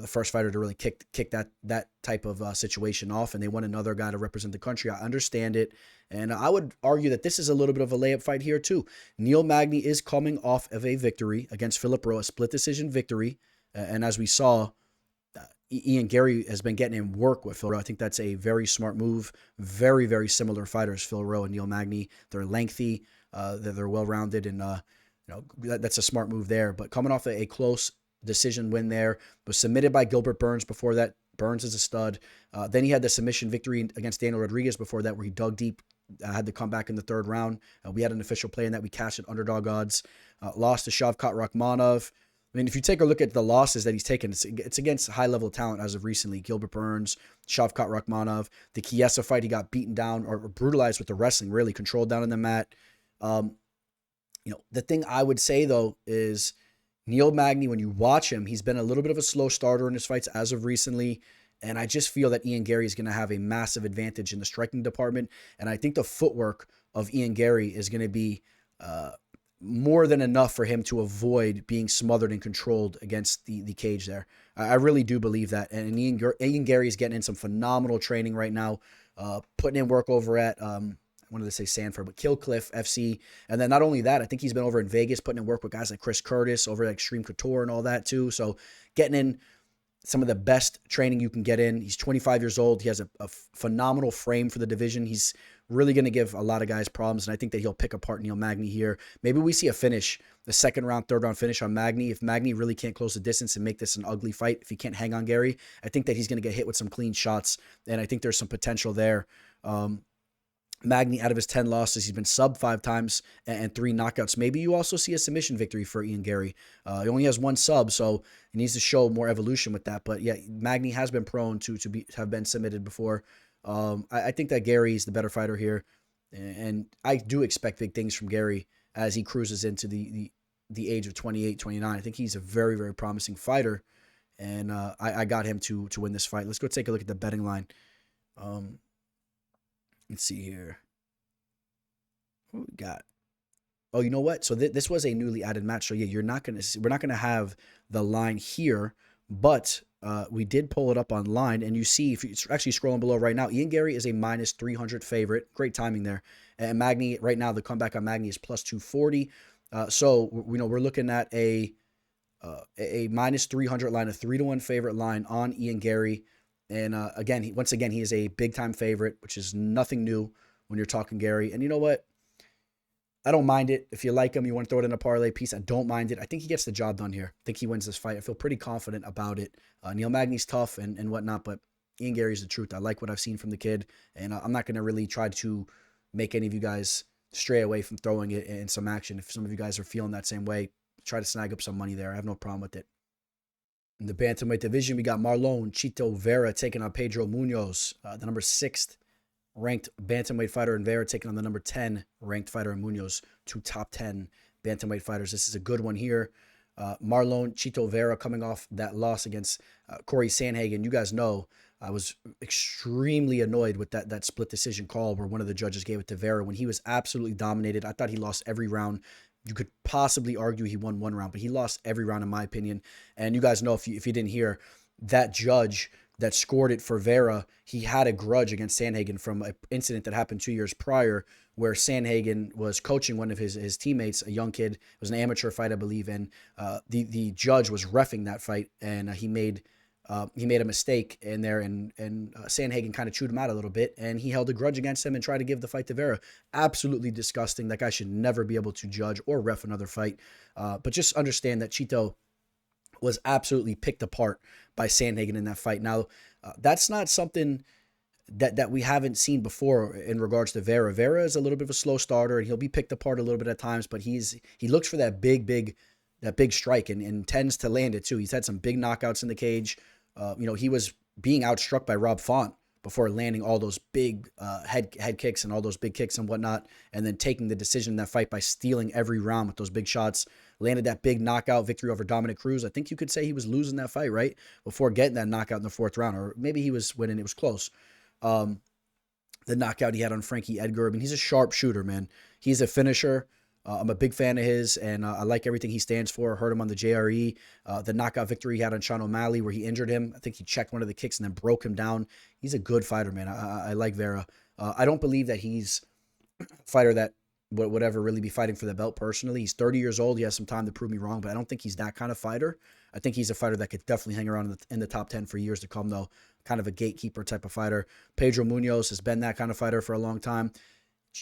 first fighter to really kick that type of situation off, and they want another guy to represent the country. I understand it, and I would argue that this is a little bit of a layup fight here too. Neil Magny is coming off of a victory against Philip Rowe, a split decision victory, and as we saw, Garry has been getting in work with Phil Rowe. I think that's a very smart move. Very, very similar fighters, Phil Rowe and Neil Magny. They're lengthy, they're well-rounded, and that's a smart move there. But coming off a close decision win there, was submitted by Gilbert Burns before that. Burns is a stud. Then he had the submission victory against Daniel Rodrigues before that, where he dug deep, had to come back in the third round. We had an official play in that. We cashed at underdog odds. Lost to Shavkat Rakhmonov. I mean, if you take a look at the losses that he's taken, it's against high-level talent as of recently. Gilbert Burns, Shavkat Rakhmonov. The Chiesa fight, he got beaten down or brutalized with the wrestling, really controlled down on the mat. The thing I would say, though, is Neil Magny, when you watch him, he's been a little bit of a slow starter in his fights as of recently. And I just feel that Ian Garry is going to have a massive advantage in the striking department. And I think the footwork of Ian Garry is going to be more than enough for him to avoid being smothered and controlled against the cage there. I really do believe that. And Ian Garry is getting in some phenomenal training right now, putting in work over at, I wanted to say Sanford, but Killcliff FC. And then not only that, I think he's been over in Vegas putting in work with guys like Chris Curtis over at Extreme Couture and all that too. So getting in some of the best training you can get in. He's 25 years old. He has a phenomenal frame for the division. He's really going to give a lot of guys problems, and I think that he'll pick apart Neil Magny here. Maybe we see a finish, the second round, third round finish on Magny. If Magny really can't close the distance and make this an ugly fight, if he can't hang on Garry, I think that he's going to get hit with some clean shots, and I think there's some potential there. Magny, out of his 10 losses, he's been sub 5 times and 3 knockouts. Maybe you also see a submission victory for Ian Garry. He only has 1 sub, so he needs to show more evolution with that. But yeah, Magny has been prone to have been submitted before. I think that Garry is the better fighter here, and I do expect big things from Garry as he cruises into the age of 28, 29. I think he's a very, very promising fighter, and I got him to win this fight. Let's go take a look at the betting line. Let's see here. What we got? Oh, you know what? So this was a newly added match. So yeah, we're not gonna have the line here, but we did pull it up online, and you see, if it's actually scrolling below right now, Ian Garry is a minus 300 favorite. Great timing there. And Magny right now, the comeback on Magny is plus 240. So we're looking at a minus 300 line, a 3-1 favorite line on Ian Garry. And once again, he is a big-time favorite, which is nothing new when you're talking Garry. And you know what? I don't mind it. If you like him, you want to throw it in a parlay piece, I don't mind it. I think he gets the job done here. I think he wins this fight. I feel pretty confident about it. Neil Magny's tough and whatnot, but Ian Garry's the truth. I like what I've seen from the kid, and I'm not going to really try to make any of you guys stray away from throwing it in some action. If some of you guys are feeling that same way, try to snag up some money there. I have no problem with it. In the bantamweight division, we got Marlon Chito Vera taking on Pedro Munhoz, the number 6th ranked bantamweight fighter, and Vera taking on the number 10 ranked fighter in Munhoz, 2 top 10 bantamweight fighters. This is a good one here. Marlon Chito Vera coming off that loss against Corey Sandhagen. You guys know I was extremely annoyed with that split decision call where one of the judges gave it to Vera when he was absolutely dominated. I thought he lost every round. You could possibly argue he won 1 round, but he lost every round in my opinion. And you guys know, if you didn't hear, that judge that scored it for Vera, he had a grudge against Sandhagen from an incident that happened 2 years prior where Sandhagen was coaching one of his teammates, a young kid. It was an amateur fight, I believe, and the judge was reffing that fight, and he made a mistake in there, and Sandhagen kind of chewed him out a little bit, and he held a grudge against him and tried to give the fight to Vera. Absolutely disgusting. That guy should never be able to judge or ref another fight. But just understand that Chito was absolutely picked apart by Sandhagen in that fight. Now, that's not something that we haven't seen before in regards to Vera. Vera is a little bit of a slow starter, and he'll be picked apart a little bit at times, but he looks for that big strike and tends to land it too. He's had some big knockouts in the cage. He was being outstruck by Rob Font before landing all those big head kicks and all those big kicks and whatnot, and then taking the decision in that fight by stealing every round with those big shots. Landed that big knockout victory over Dominic Cruz. I think you could say he was losing that fight, right? Before getting that knockout in the 4th round, or maybe he was winning. It was close. The knockout he had on Frankie Edgar. I mean, he's a sharp shooter, man. He's a finisher. I'm a big fan of his, and I like everything he stands for. Heard him on the JRE. The knockout victory he had on Sean O'Malley where he injured him. I think he checked one of the kicks and then broke him down. He's a good fighter, man. I like Vera. I don't believe that he's a fighter that would ever really be fighting for the belt personally. He's 30 years old. He has some time to prove me wrong, but I don't think he's that kind of fighter. I think he's a fighter that could definitely hang around in the top 10 for years to come, though. Kind of a gatekeeper type of fighter. Pedro Munhoz has been that kind of fighter for a long time.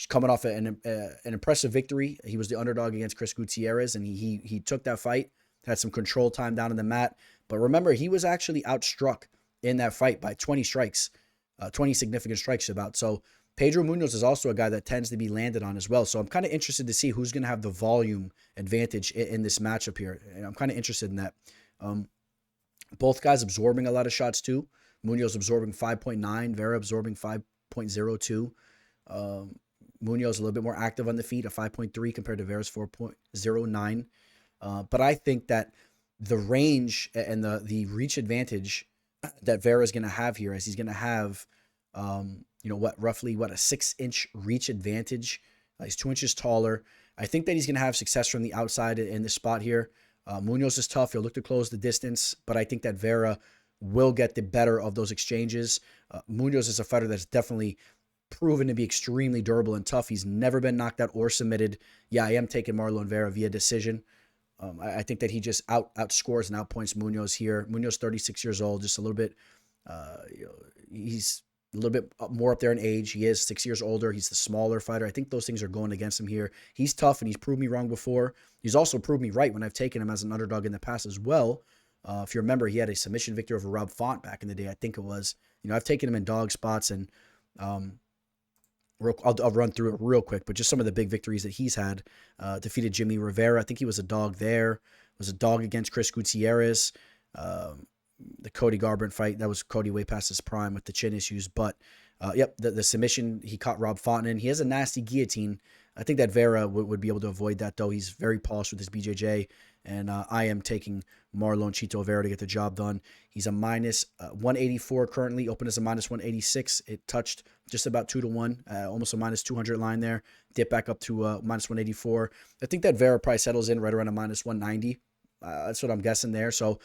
coming off an impressive victory. He was the underdog against Chris Gutierrez, and he took that fight, had some control time down in the mat. But remember, he was actually outstruck in that fight by 20 strikes, 20 significant strikes about. So Pedro Munhoz is also a guy that tends to be landed on as well. So I'm kind of interested to see who's going to have the volume advantage in this matchup here. And I'm kind of interested in that. Both guys absorbing a lot of shots too. Munhoz absorbing 5.9, Vera absorbing 5.02. Munhoz a little bit more active on the feet, a 5.3 compared to Vera's 4.09. But I think that the range and the reach advantage that Vera is going to have here, as he's going to have, roughly a 6-inch reach advantage. He's 2 inches taller. I think that he's going to have success from the outside in this spot here. Munhoz is tough. He'll look to close the distance, but I think that Vera will get the better of those exchanges. Munhoz is a fighter that's definitely proven to be extremely durable and tough. He's never been knocked out or submitted. Yeah, I am taking Marlon Vera via decision. I think that he just outscores and outpoints Munhoz here. Munhoz, 36 years old, just a little bit. He's a little bit more up there in age. He is 6 years older. He's the smaller fighter. I think those things are going against him here. He's tough, and he's proved me wrong before. He's also proved me right when I've taken him as an underdog in the past as well. If you remember, he had a submission victory over Rob Font back in the day, I think it was. I've taken him in dog spots, and I'll run through it real quick, but just some of the big victories that he's had. Defeated Jimmy Rivera. I think he was a dog there. Was a dog against Chris Gutierrez. The Cody Garbrandt fight, that was Cody way past his prime with the chin issues. But, the submission, he caught Rob Font in. He has a nasty guillotine. I think that Vera would be able to avoid that, though. He's very polished with his BJJ, and I am taking Marlon Chito Vera to get the job done. He's a minus 184 currently, open as a minus 186. It touched just about 2-1, almost a minus 200 line there. Dip back up to minus 184. I think that Vera probably settles in right around a minus 190. That's what I'm guessing there. So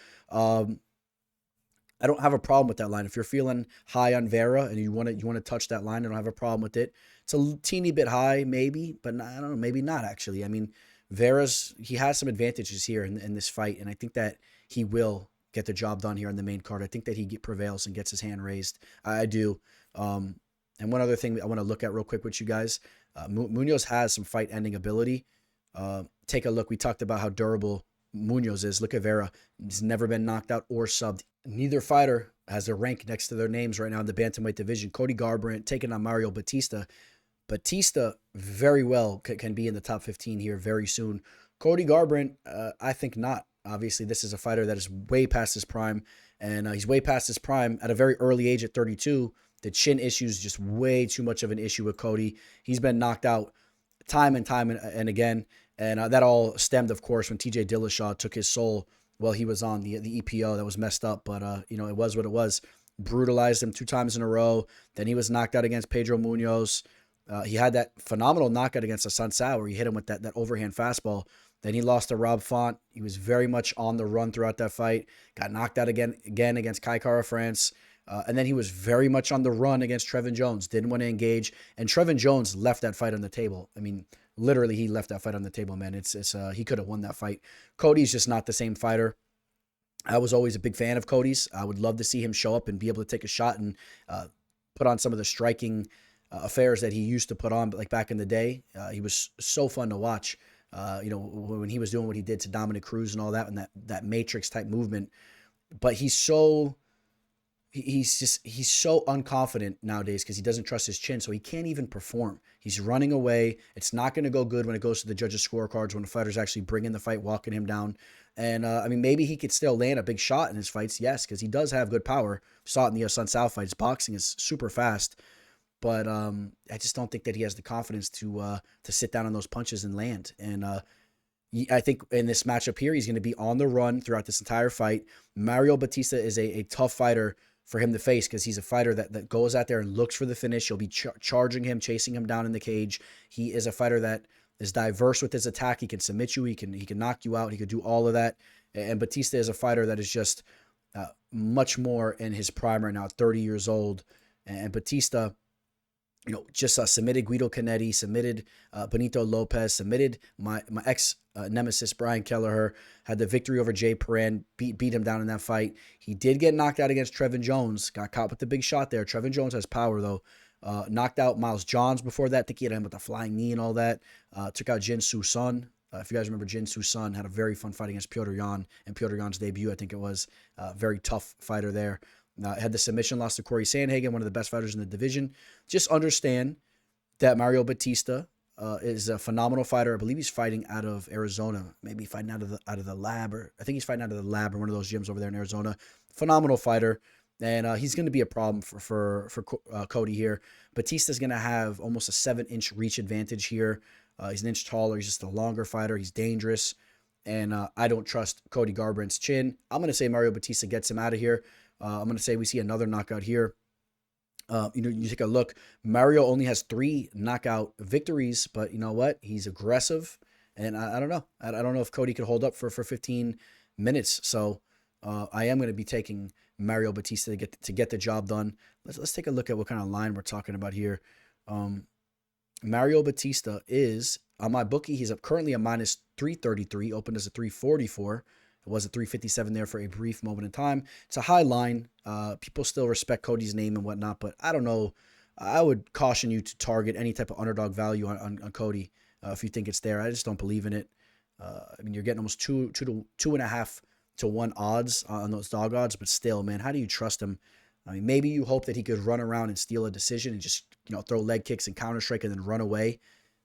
I don't have a problem with that line. If you're feeling high on Vera and you want to touch that line, I don't have a problem with it. It's a teeny bit high, maybe, but I don't know, maybe not actually. I mean, he has some advantages here in this fight, and I think that he will get the job done here on the main card. I think that he prevails and gets his hand raised. I do. And one other thing I want to look at real quick with you guys, Munhoz has some fight-ending ability. Take a look. We talked about how durable Munhoz is. Look at Vera. He's never been knocked out or subbed. Neither fighter has a rank next to their names right now in the bantamweight division. Cody Garbrandt taking on Mario Bautista. Bautista very well can be in the top 15 here very soon. Cody Garbrandt, I think not. Obviously, this is a fighter that is way past his prime, and he's way past his prime at a very early age at 32. The chin issue is just way too much of an issue with Cody. He's been knocked out time and time and again, and that all stemmed, of course, when TJ Dillashaw took his soul while he was on the EPO. That was messed up, but it was what it was. Brutalized him 2 times in a row. Then he was knocked out against Pedro Munhoz. He had that phenomenal knockout against Assunção where he hit him with that overhand fastball. Then he lost to Rob Font. He was very much on the run throughout that fight. Got knocked out again against Kai Kara France. And then he was very much on the run against Trevin Jones. Didn't want to engage. And Trevin Jones left that fight on the table. I mean, literally, he left that fight on the table, man. He could have won that fight. Cody's just not the same fighter. I was always a big fan of Cody's. I would love to see him show up and be able to take a shot and put on some of the striking affairs that he used to put on, but like back in the day. He was so fun to watch. When he was doing what he did to Dominic Cruz and all that, and that Matrix type movement. But he's so unconfident nowadays because he doesn't trust his chin, so he can't even perform. He's running away. It's not going to go good when it goes to the judges' scorecards, when the fighters actually bring in the fight, walking him down. And, maybe he could still land a big shot in his fights, yes, because he does have good power. Saw it in the Assunção fights. Boxing is super fast. But I just don't think that he has the confidence to sit down on those punches and land. And I think in this matchup here, he's going to be on the run throughout this entire fight. Mario Bautista is a tough fighter for him to face because he's a fighter that goes out there and looks for the finish. He'll be charging him, chasing him down in the cage. He is a fighter that is diverse with his attack. He can submit you. He can knock you out. He could do all of that. And Bautista is a fighter that is just much more in his prime right now, 30 years old. And Bautista, just submitted Guido Canetti, submitted Benito Lopez, submitted my ex-nemesis Brian Kelleher, had the victory over Jay Perrin, beat him down in that fight. He did get knocked out against Trevin Jones, got caught with the big shot there. Trevin Jones has power, though. Knocked out Miles Johns before that. I think he had him with a flying knee and all that. Took out Jin Soo Sun. If you guys remember, Jin Soo Sun had a very fun fight against Petr Yan in Petr Yan's debut. I think it was a very tough fighter there. Had the submission loss to Corey Sandhagen, one of the best fighters in the division. Just understand that Mario Bautista is a phenomenal fighter. I believe he's fighting out of Arizona, maybe fighting out of the lab, or I think he's fighting out of the lab or one of those gyms over there in Arizona. Phenomenal fighter, and he's going to be a problem for Cody here. Bautista's going to have almost a 7-inch reach advantage here. He's an inch taller. He's just a longer fighter. He's dangerous, and I don't trust Cody Garbrandt's chin. I'm going to say Mario Bautista gets him out of here. I'm going to say we see another knockout here. You take a look. Mario only has 3 knockout victories, but you know what? He's aggressive, and I don't know. I don't know if Cody could hold up for 15 minutes. So I am going to be taking Mario Bautista to get the job done. Let's take a look at what kind of line we're talking about here. Mario Bautista is on my bookie. He's currently a minus 333, opened as a 344. It was a 357 there for a brief moment in time. It's a high line. People still respect Cody's name and whatnot, but I don't know. I would caution you to target any type of underdog value on Cody if you think it's there. I just don't believe in it. I mean, you're getting almost 2.5 to 1 odds on those dog odds, but still, man, how do you trust him? I mean, maybe you hope that he could run around and steal a decision and just, throw leg kicks and counter strike and then run away.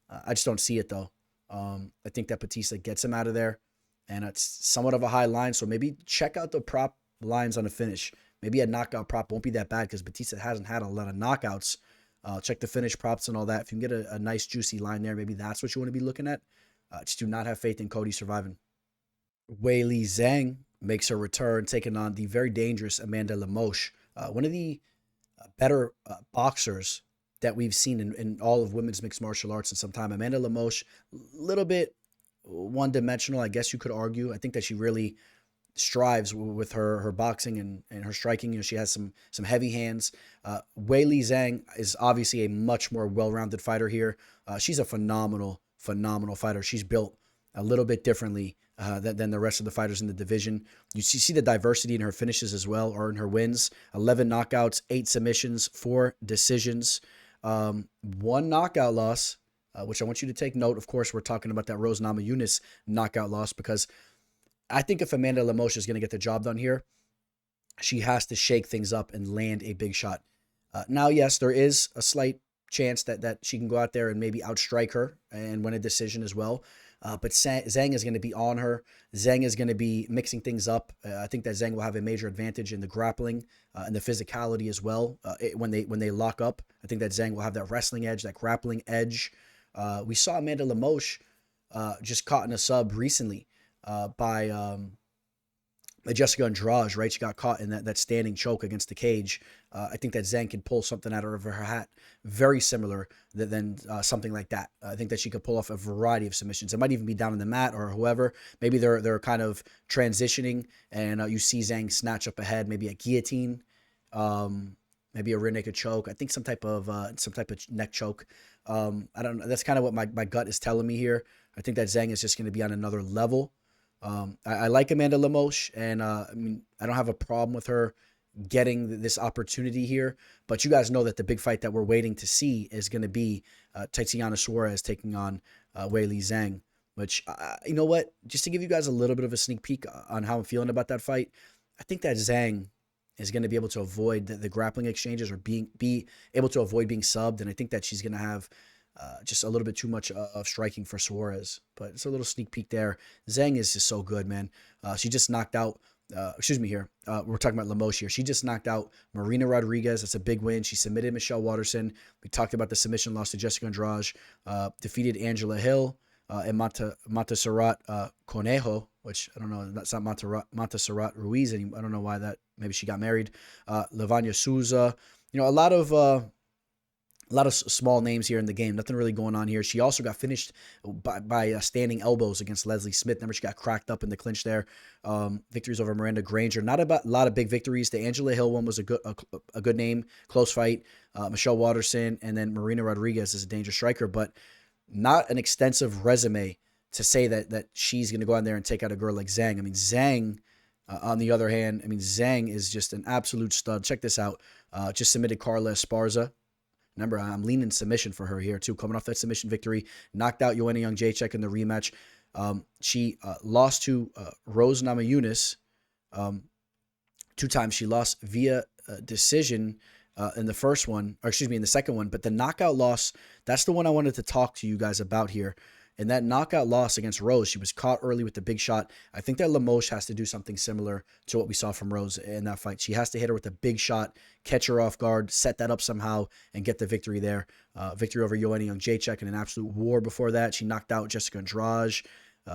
I just don't see it though. I think that Bautista gets him out of there. And it's somewhat of a high line, so maybe check out the prop lines on the finish. Maybe a knockout prop won't be that bad because Bautista hasn't had a lot of knockouts. Check the finish props and all that. If you can get a nice juicy line there, maybe that's what you want to be looking at. Just do not have faith in Cody surviving. Weili Zhang makes her return, taking on the very dangerous Amanda Lemos. One of the better boxers that we've seen in all of women's mixed martial arts in some time. Amanda Lemos, a little bit one-dimensional, I guess you could argue. I think that she really strives with her boxing and her striking. She has some heavy hands. Weili Zhang is obviously a much more well-rounded fighter here. She's a phenomenal fighter. She's built a little bit differently than the rest of the fighters in the division. You see the diversity in her finishes as well, or in her wins. 11 knockouts, 8 submissions, 4 decisions, 1 knockout loss, which I want you to take note. Of course, we're talking about that Rose Namajunas knockout loss, because I think if Amanda Lemos is going to get the job done here, she has to shake things up and land a big shot. Now, yes, there is a slight chance that she can go out there and maybe outstrike her and win a decision as well. But Zhang is going to be on her. Zhang is going to be mixing things up. I think that Zhang will have a major advantage in the grappling and the physicality as well. When they lock up, I think that Zhang will have that wrestling edge, that grappling edge. We saw Amanda Lemos just caught in a sub recently by Jessica Andrade, right? She got caught in that standing choke against the cage. I think that Zhang can pull something out of her hat very similar than something like that. I think that she could pull off a variety of submissions. It might even be down on the mat or whoever. Maybe they're kind of transitioning, and you see Zhang snatch up ahead, maybe a guillotine, maybe a rear naked choke. I think some type of neck choke. I don't know. That's kind of what my gut is telling me here. I think that Zhang is just going to be on another level. I like Amanda Lemos, and I mean, I don't have a problem with her getting this opportunity here, but you guys know that the big fight that we're waiting to see is going to be Tatiana Suarez taking on Weili Zhang, which, you know what, just to give you guys a little bit of a sneak peek on how I'm feeling about that fight, I think that Zhang is going to be able to avoid the grappling exchanges, or be able to avoid being subbed, and I think that she's going to have just a little bit too much of striking for Suarez. But it's a little sneak peek there. Zhang is just so good, man. She just knocked out, we're talking about Lemos here. She just knocked out Maryna Rodrigues. That's a big win. She submitted Michelle Waterson. We talked about the submission loss to Jessica Andrade. Defeated Angela Hill and Montserrat Conejo, which I don't know, that's not Montserrat Ruiz anymore. I don't know why that. Maybe she got married. Lavanya Souza. You know, a lot of small names here in the game. Nothing really going on here. She also got finished by standing elbows against Leslie Smith. Remember, she got cracked up in the clinch there. Victories over Miranda Granger. Not a lot of big victories. The Angela Hill one was a good name. Close fight. Michelle Waterson, and then Maryna Rodrigues is a dangerous striker, but not an extensive resume to say that she's going to go out there and take out a girl like Zhang. I mean, Zhang, on the other hand, Zhang is just an absolute stud. Check this out. Just submitted Carla Esparza. Remember, I'm leaning submission for her here too. Coming off that submission victory, knocked out Joanna Jędrzejczyk in the rematch. She lost to Rose Namajunas 2 times. She lost via decision in the first one, or excuse me, in the second one. But the knockout loss, that's the one I wanted to talk to you guys about here. And that knockout loss against Rose, she was caught early with the big shot. I think that Lemos has to do something similar to what we saw from Rose in that fight. She has to hit her with a big shot, catch her off guard, set that up somehow, and get the victory there. Victory over Joanna Jędrzejczyk in an absolute war before that. She knocked out Jessica Andrade.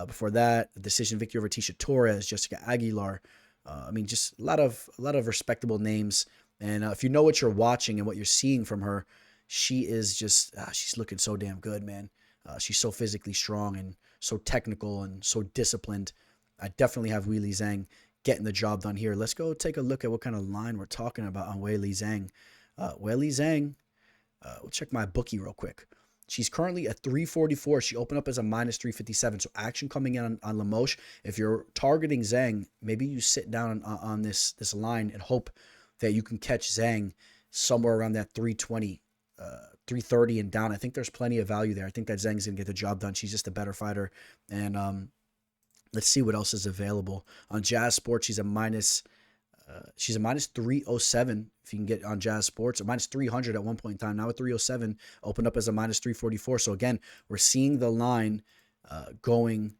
Before that, a decision victory over Tisha Torres, Jessica Aguilar. I mean, just a lot of respectable names. And if you know what you're watching and what you're seeing from her, she is just, she's looking so damn good, man. She's so physically strong and so technical and so disciplined. I definitely have Weili Zhang getting the job done here. Let's go take a look at what kind of line we're talking about on Weili Zhang. Weili Zhang, we'll check my bookie real quick. She's currently at 344. She opened up as a minus 357. So action coming in on Lemos. If you're targeting Zhang, maybe you sit down on this line and hope that you can catch Zhang somewhere around that 320, 330 and down. I think there's plenty of value there. I think that Zhang's going to get the job done. She's just a better fighter. And let's see what else is available. On Jazz Sports, she's a minus 307 if you can get on Jazz Sports, or minus 300 at one point in time. Now at 307, opened up as a minus 344. So again, we're seeing the line going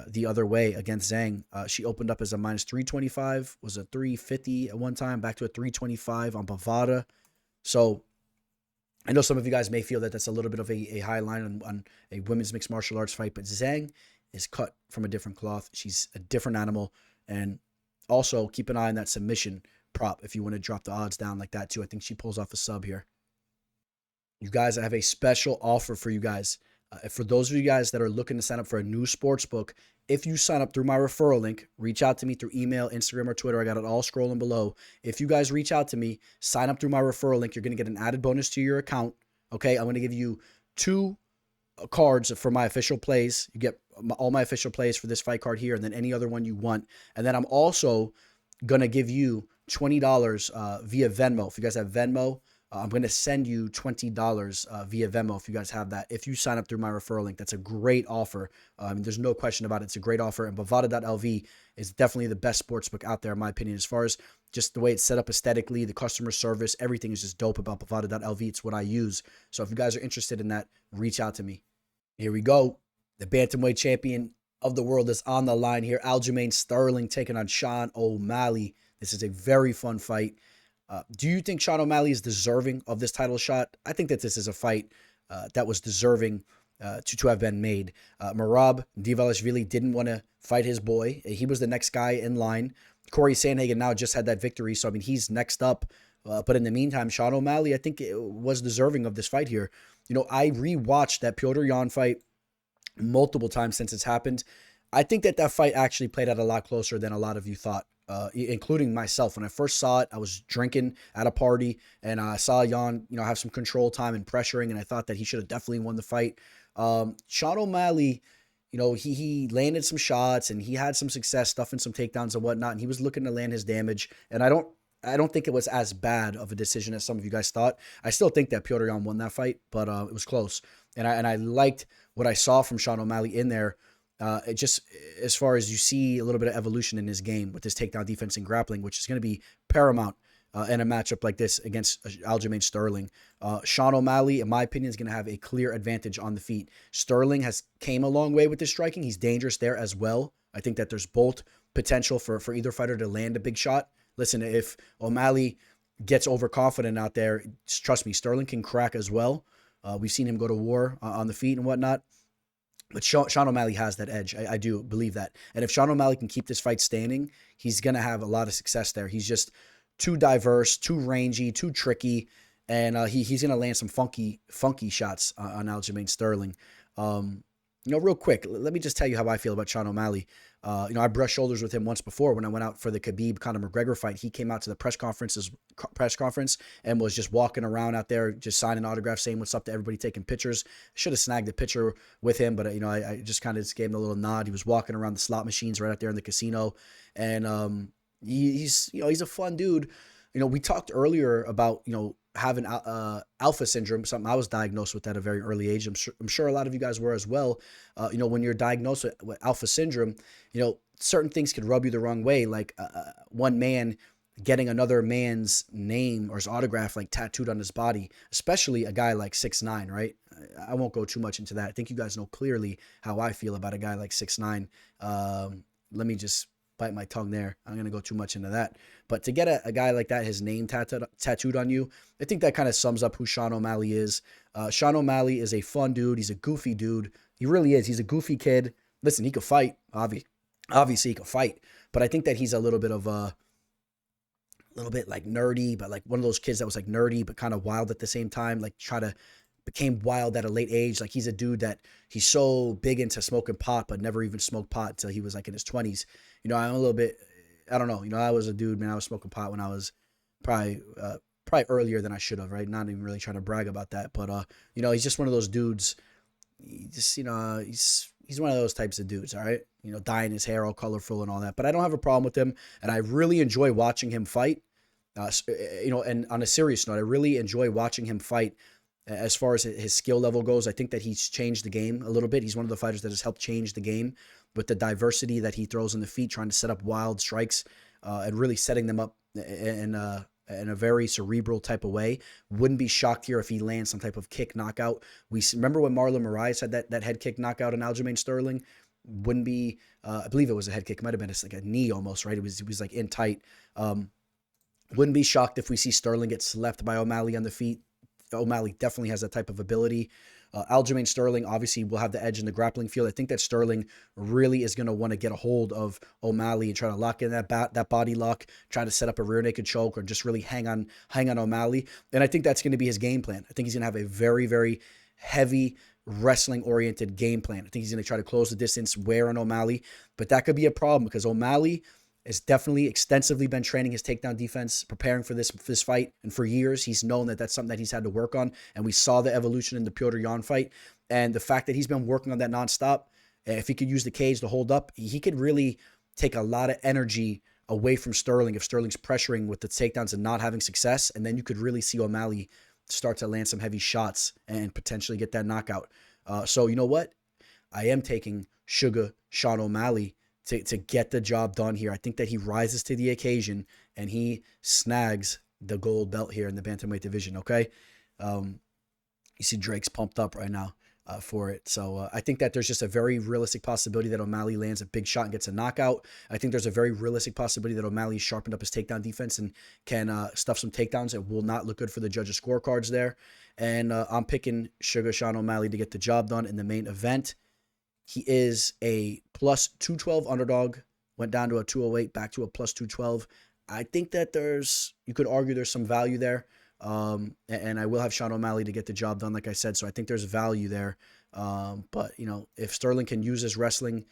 the other way against Zhang. She opened up as a minus 325, was a 350 at one time, back to a 325 on Bovada. So I know some of you guys may feel that that's a little bit of a high line on a women's mixed martial arts fight, but Zhang is cut from a different cloth. She's a different animal. And also keep an eye on that submission prop if you want to drop the odds down like that too. I think she pulls off a sub here. You guys, I have a special offer for you guys. For those of you guys that are looking to sign up for a new sports book, if you sign up through my referral link, reach out to me through email, Instagram, or Twitter. I got it all scrolling below. If you guys reach out to me, sign up through my referral link, you're going to get an added bonus to your account. Okay, I'm going to give you 2 cards for my official plays. You get all my official plays for this fight card here, and then any other one you want. And then I'm also going to give you $20 via Venmo. If you guys have Venmo, I'm going to send you $20 via Venmo if you guys have that. If you sign up through my referral link, that's a great offer. There's no question about it. It's a great offer. And Bovada.lv is definitely the best sportsbook out there, in my opinion, as far as just the way it's set up aesthetically, the customer service, everything is just dope about Bovada.lv. It's what I use. So if you guys are interested in that, reach out to me. Here we go. The bantamweight champion of the world is on the line here. Aljamain Sterling taking on Sean O'Malley. This is a very fun fight. Do you think Sean O'Malley is deserving of this title shot? I think that this is a fight that was deserving to have been made. Merab Dvalishvili didn't want to fight his boy. He was the next guy in line. Corey Sandhagen now just had that victory, so I mean he's next up. But in the meantime, Sean O'Malley, I think, was deserving of this fight here. You know, I rewatched that Petr Yan fight multiple times since it's happened. I think that fight actually played out a lot closer than a lot of you thought. Including myself. When I first saw it, I was drinking at a party and I saw Jan, have some control time and pressuring, and I thought that he should have definitely won the fight. Sean O'Malley, he landed some shots and he had some success stuffing some takedowns and whatnot, and he was looking to land his damage. And I don't think it was as bad of a decision as some of you guys thought. I still think that Petr Yan won that fight, but it was close. And I liked what I saw from Sean O'Malley in there. It just, as far as you see a little bit of evolution in his game with his takedown defense and grappling, which is going to be paramount in a matchup like this against Aljamain Sterling. Sean O'Malley, in my opinion, is going to have a clear advantage on the feet. Sterling has came a long way with his striking. He's dangerous there as well. I think that there's both potential for either fighter to land a big shot. Listen, if O'Malley gets overconfident out there, trust me, Sterling can crack as well. We've seen him go to war on the feet and whatnot. But Sean O'Malley has that edge. I do believe that. And if Sean O'Malley can keep this fight standing, he's going to have a lot of success there. He's just too diverse, too rangy, too tricky, and he's going to land some funky shots on Aljamain Sterling. Real quick, let me just tell you how I feel about Sean O'Malley. I brushed shoulders with him once before when I went out for the Khabib-Conor McGregor fight. He came out to the press conference and was just walking around out there, just signing autographs, saying what's up to everybody, taking pictures. Should have snagged a picture with him, but I just kind of gave him a little nod. He was walking around the slot machines right out there in the casino, and he's a fun dude. We talked earlier about have an alpha syndrome, something I was diagnosed with at a very early age. I'm sure a lot of you guys were as well. When you're diagnosed with alpha syndrome, certain things could rub you the wrong way. Like one man getting another man's name or his autograph like tattooed on his body, especially a guy like 6'9", right? I won't go too much into that. I think you guys know clearly how I feel about a guy like 6'9". Let me just bite my tongue there. I'm going to go too much into that. But to get a guy like that, his name tattooed on you, I think that kind of sums up who Sean O'Malley is. Sean O'Malley is a fun dude. He's a goofy dude. He really is. He's a goofy kid. Listen, he could fight. Obviously, he could fight. But I think that he's a little bit like nerdy, but like one of those kids that was like nerdy, but kind of wild at the same time, like became wild at a late age. Like he's a dude that he's so big into smoking pot, but never even smoked pot until he was like in his 20s. I'm a little bit, I don't know. I was a dude, man. I was smoking pot when I was probably earlier than I should have, right? Not even really trying to brag about that, but he's just one of those dudes. He just, he's one of those types of dudes, all right? Dyeing his hair all colorful and all that. But I don't have a problem with him, and I really enjoy watching him fight. And on a serious note, I really enjoy watching him fight as far as his skill level goes. I think that he's changed the game a little bit. He's one of the fighters that has helped change the game with the diversity that he throws in the feet, trying to set up wild strikes and really setting them up in a very cerebral type of way. Wouldn't be shocked here if he lands some type of kick knockout. We remember when Marlon Moroz had that head kick knockout in Aljamain Sterling. Wouldn't be, I believe it was a head kick. It might have been like a knee almost, right? It was like in tight. Wouldn't be shocked if we see Sterling get slept by O'Malley on the feet. O'Malley definitely has that type of ability. Aljamain Sterling obviously will have the edge in the grappling field. I think that Sterling really is going to want to get a hold of O'Malley and try to lock in that body lock, try to set up a rear naked choke, or just really hang on O'Malley. And I think that's going to be his game plan. I think he's going to have a very, very heavy wrestling-oriented game plan. I think he's going to try to close the distance, wear on O'Malley. But that could be a problem because O'Malley has definitely extensively been training his takedown defense, preparing for this fight. And for years, he's known that that's something that he's had to work on. And we saw the evolution in the Petr Yan fight. And the fact that he's been working on that nonstop, if he could use the cage to hold up, he could really take a lot of energy away from Sterling if Sterling's pressuring with the takedowns and not having success. And then you could really see O'Malley start to land some heavy shots and potentially get that knockout. So you know what? I am taking Sugar Sean O'Malley to get the job done here. I think that he rises to the occasion and he snags the gold belt here in the bantamweight division, okay? You see Drake's pumped up right now for it. So I think that there's just a very realistic possibility that O'Malley lands a big shot and gets a knockout. I think there's a very realistic possibility that O'Malley sharpened up his takedown defense and can stuff some takedowns. It will not look good for the judges' scorecards there. And I'm picking Sugar Sean O'Malley to get the job done in the main event. He is a plus 212 underdog, went down to a 208, back to a plus 212. I think that you could argue there's some value there. And I will have Sean O'Malley to get the job done, like I said. So I think there's value there. But, if Sterling can use his wrestling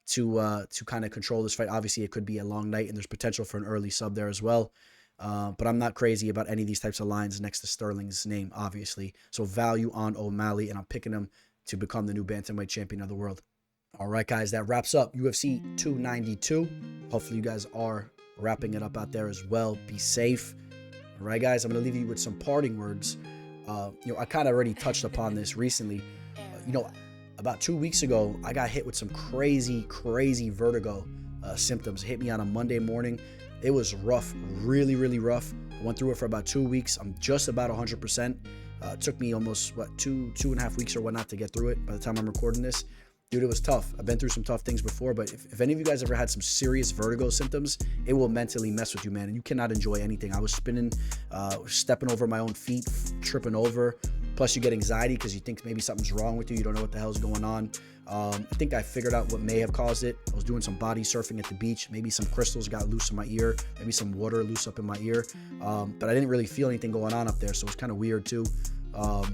to kind of control this fight, obviously it could be a long night and there's potential for an early sub there as well. But I'm not crazy about any of these types of lines next to Sterling's name, obviously. So value on O'Malley, and I'm picking him to become the new bantamweight champion of the world. All right, guys, that wraps up UFC 292. Hopefully you guys are wrapping it up out there as well. Be safe. All right, guys, I'm going to leave you with some parting words. I kind of already touched upon this recently. About 2 weeks ago, I got hit with some crazy vertigo symptoms. It hit me on a Monday morning. It was rough, really, really rough. I went through it for about 2 weeks. I'm just about 100%. It took me almost, 2.5 weeks or whatnot to get through it by the time I'm recording this. Dude, it was tough. I've been through some tough things before, but if any of you guys ever had some serious vertigo symptoms, it will mentally mess with you, man, and you cannot enjoy anything. I was spinning, stepping over my own feet, tripping over. Plus, you get anxiety because you think maybe something's wrong with you. You don't know what the hell's going on. I think I figured out what may have caused it. I was doing some body surfing at the beach. Maybe some crystals got loose in my ear. Maybe some water loose up in my ear. But I didn't really feel anything going on up there, so it was kind of weird too. But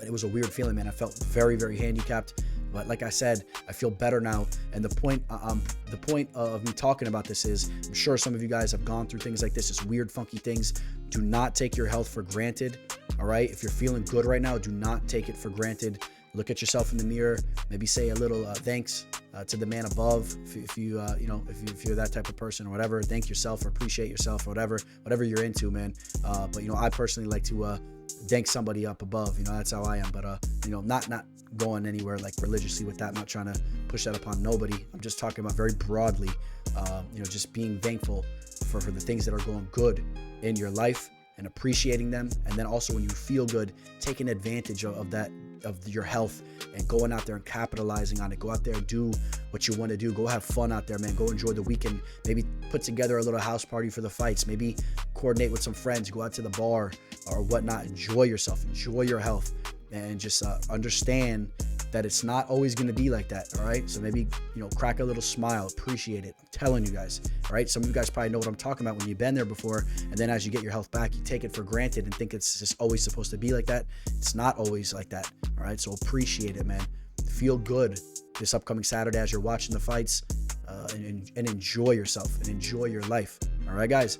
it was a weird feeling, man. I felt very, very handicapped. But like I said, I feel better now. And the point of me talking about this is, I'm sure some of you guys have gone through things like this. It's weird, funky things. Do not take your health for granted. All right. If you're feeling good right now, do not take it for granted. look at yourself in the mirror, maybe say a little thanks to the man above, if you're that type of person or whatever. Thank yourself or appreciate yourself or whatever you're into, man. But I personally like to thank somebody up above. That's how I am. But not going anywhere like religiously with that. I'm not trying to push that upon nobody. I'm just talking about very broadly, just being thankful for the things that are going good in your life and appreciating them. And then also when you feel good, taking advantage of your health and going out there and capitalizing on it. Go out there and do what you want to do. Go have fun out there, man. Go enjoy the weekend. Maybe put together a little house party for the fights. Maybe coordinate with some friends. Go out to the bar or whatnot. Enjoy yourself. Enjoy your health. And just understand that it's not always going to be like that, all right? So maybe, crack a little smile, appreciate it. I'm telling you guys, all right? Some of you guys probably know what I'm talking about when you've been there before, and then as you get your health back, you take it for granted and think it's just always supposed to be like that. It's not always like that, all right? So appreciate it, man. Feel good this upcoming Saturday as you're watching the fights, and enjoy yourself and enjoy your life, all right, guys?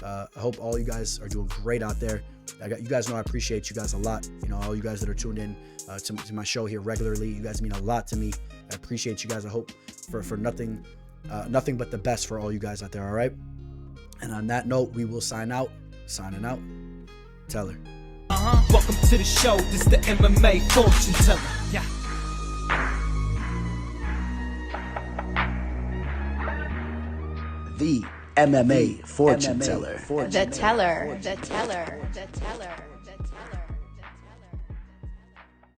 I hope all you guys are doing great out there. You guys know I appreciate you guys a lot. All you guys that are tuned in to my show here regularly. You guys mean a lot to me. I appreciate you guys. I hope for nothing but the best for all you guys out there, all right? And on that note, we will sign out. Signing out, Teller.
Welcome to the show. This is the MMA fortune teller. Yeah.
The MMA fortune teller.
The teller.